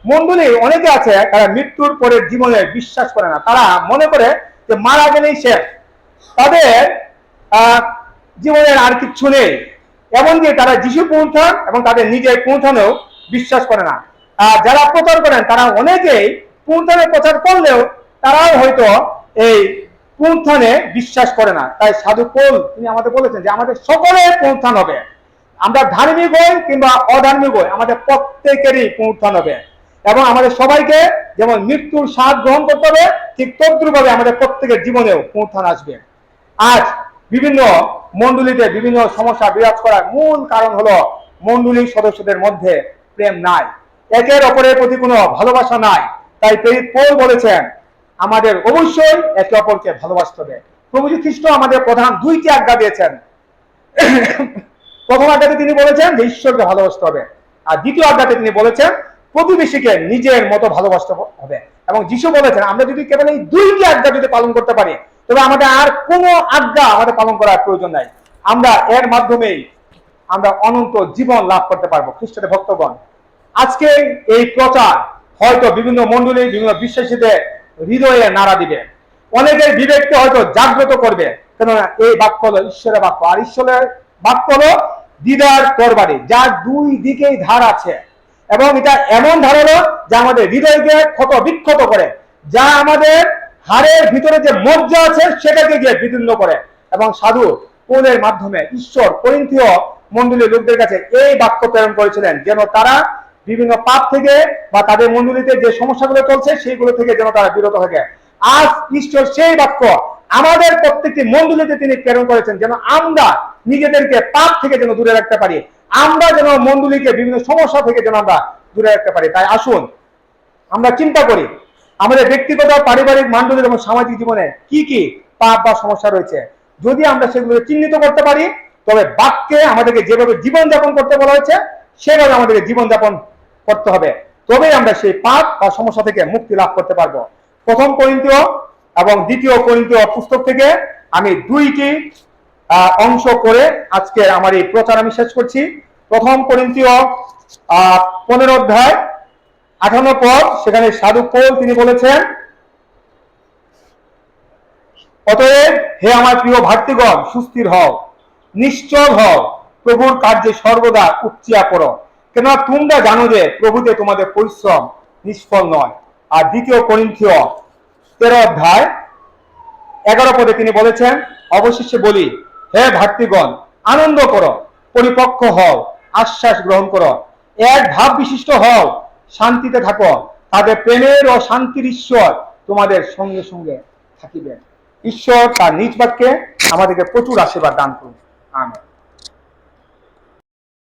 মণ্ডলী অনেকে আছে তারা মৃত্যুর পরের জীবনে বিশ্বাস করে না, তারা মনে করে যে মারা গেলেই শেষ, তাদের জীবনের আর কিচ্ছু নেই। এমনকি তারা যিশু পুনরুত্থান এবং তাদের নিজের পুনরুত্থানেও বিশ্বাস করে না। যারা প্রচার করেন তারা অনেকেই পুনরুত্থানের প্রচার করলেও তারাও হয়তো এই পুনরুত্থানে বিশ্বাস করে না। তাই সাধু পৌল তিনি আমাদের বলেছেন যে আমাদের সকলের পুনরুত্থান হবে, আমরা ধার্মিক হই কিংবা অধার্মিক হই, আমাদের প্রত্যেকেরই পুনরুত্থান হবে এবং আমাদের সবাইকে যেমন মৃত্যুর স্বাদ গ্রহণ করতে হবে ঠিক তদ্রুপভাবে আমাদের প্রত্যেকের জীবনেও পুনরুত্থান আসবে। আজ বিভিন্ন মণ্ডলীতে বিভিন্ন সমস্যা বিরাজ করার মূল কারণ হলো মণ্ডলীর সদস্যদের মধ্যে প্রেম নাই, একের অপরের প্রতি কোনো ভালোবাসা নাই। তাই প্রেরিত পৌল বলেছেন আমাদের অবশ্যই একে অপরকে ভালোবাসতে হবে। প্রভু যীশু খ্রিস্ট আমাদের প্রধান 2টি আজ্ঞা দিয়েছেন। প্রথম আজ্ঞাতে তিনি বলেছেন যে ঈশ্বরকে ভালোবাসতে হবে, আর দ্বিতীয় আজ্ঞাতে তিনি বলেছেন প্রতিবেশীকে নিজের মতো ভালোবাসতে হবে। এবং যিশু বলেছেন আমরা যদি কেবল এই 2টি আজ্ঞা যদি পালন করতে পারি তবে আমাদের আর কোনো আজ্ঞা আমাদের পালন করার প্রয়োজন নাই, আমরা এর মাধ্যমেই আমরা অনন্ত জীবন লাভ করতে পারবো। খ্রিস্টের ভক্তগণ, আজকে এই প্রচার হয়তো বিভিন্ন মণ্ডলী বিভিন্ন বিশ্বাসীদের হৃদয়ে নাড়া দিবে, অনেকের বিবেককে হয়তো জাগ্রত করবে, কেননা এই বাক্য হলো ঈশ্বরের বাক্য, আর ঈশ্বরের বাক্য হলো দ্বিধার তরবারি, যার 2 দিকেই ধার আছে এবং এটা এমন ধারালো যা আমাদের হৃদয়কে ক্ষত বিক্ষত করে, যা আমাদের হাড়ের ভিতরে যে মজ্জা আছে সেটাকে গিয়ে বিদীর্ণ করে। এবং সাধু পৌলের মাধ্যমে ঈশ্বর করিন্থীয় মণ্ডলীর লোকদের কাছে এই বাক্য প্রেরণ করেছিলেন যেন তারা বিভিন্ন পাপ থেকে বা তাদের মণ্ডলীতে যে সমস্যাগুলো চলছে সেইগুলো থেকে যেন তারা বিরত থাকে। আজ ঈশ্বর সেই বাক্য আমাদের প্রত্যেকটি মণ্ডলীতে তিনি প্রেরণ করেছেন যেন আমরা নিজেদেরকে পাপ থেকে যেন দূরে রাখতে পারি, আমরা যেন মণ্ডলীকে বিভিন্ন সমস্যা থেকে যেন আমরা দূরে রাখতে পারি। তাই আসুন আমরা চিন্তা করি আমাদের ব্যক্তিগত পারিবারিক মণ্ডলী এবং সামাজিক জীবনে কি কি পাপ বা সমস্যা রয়েছে। যদি আমরা সেগুলো চিহ্নিত করতে পারি তবে বাক্যে আমাদেরকে যেভাবে জীবনযাপন করতে বলা হয়েছে সেভাবে আমাদেরকে জীবনযাপন করতে হবে, তবেই আমরা সেই পাপ বা সমস্যা থেকে মুক্তি লাভ করতে পারবো। প্রথম করিন্থীয় এবং দ্বিতীয় করিন্থীয় পুস্তক থেকে আমি 2টি অংশ করে আজকে আমার এই প্রচার আমি শেষ করছি। প্রথম করিন্থীয় 15 অধ্যায় 58 পদ, সেখানে সাধু পৌল তিনি বলেছেন অতএব হে আমার প্রিয় ভাতৃগণ সুস্থির হও, নিশ্চল হও, প্রভুর কার্যে সর্বদা উচ্চিয়া পড়ো, কেন তোমরা জানো যে প্রভুতে তোমাদের পরিশ্রম নিষ্ফল নয়। আর দ্বিতীয় করিন্থীয় 13 অধ্যায় 11 পদে তিনি বলেছেন অবশেষে বলি হে ভাতৃগণ আনন্দ করো, পরিপক্ক হও, আশ্বাস গ্রহণ করো, এক ভাব বিশিষ্ট হও, শান্তিতে থাকো, তাদের প্রেমের ও শান্তির ঈশ্বর তোমাদের সঙ্গে সঙ্গে থাকিবেন। ঈশ্বর তার নিজ বাক্যে আমাদেরকে প্রচুর আশীর্বাদ দান করুন। আমেন।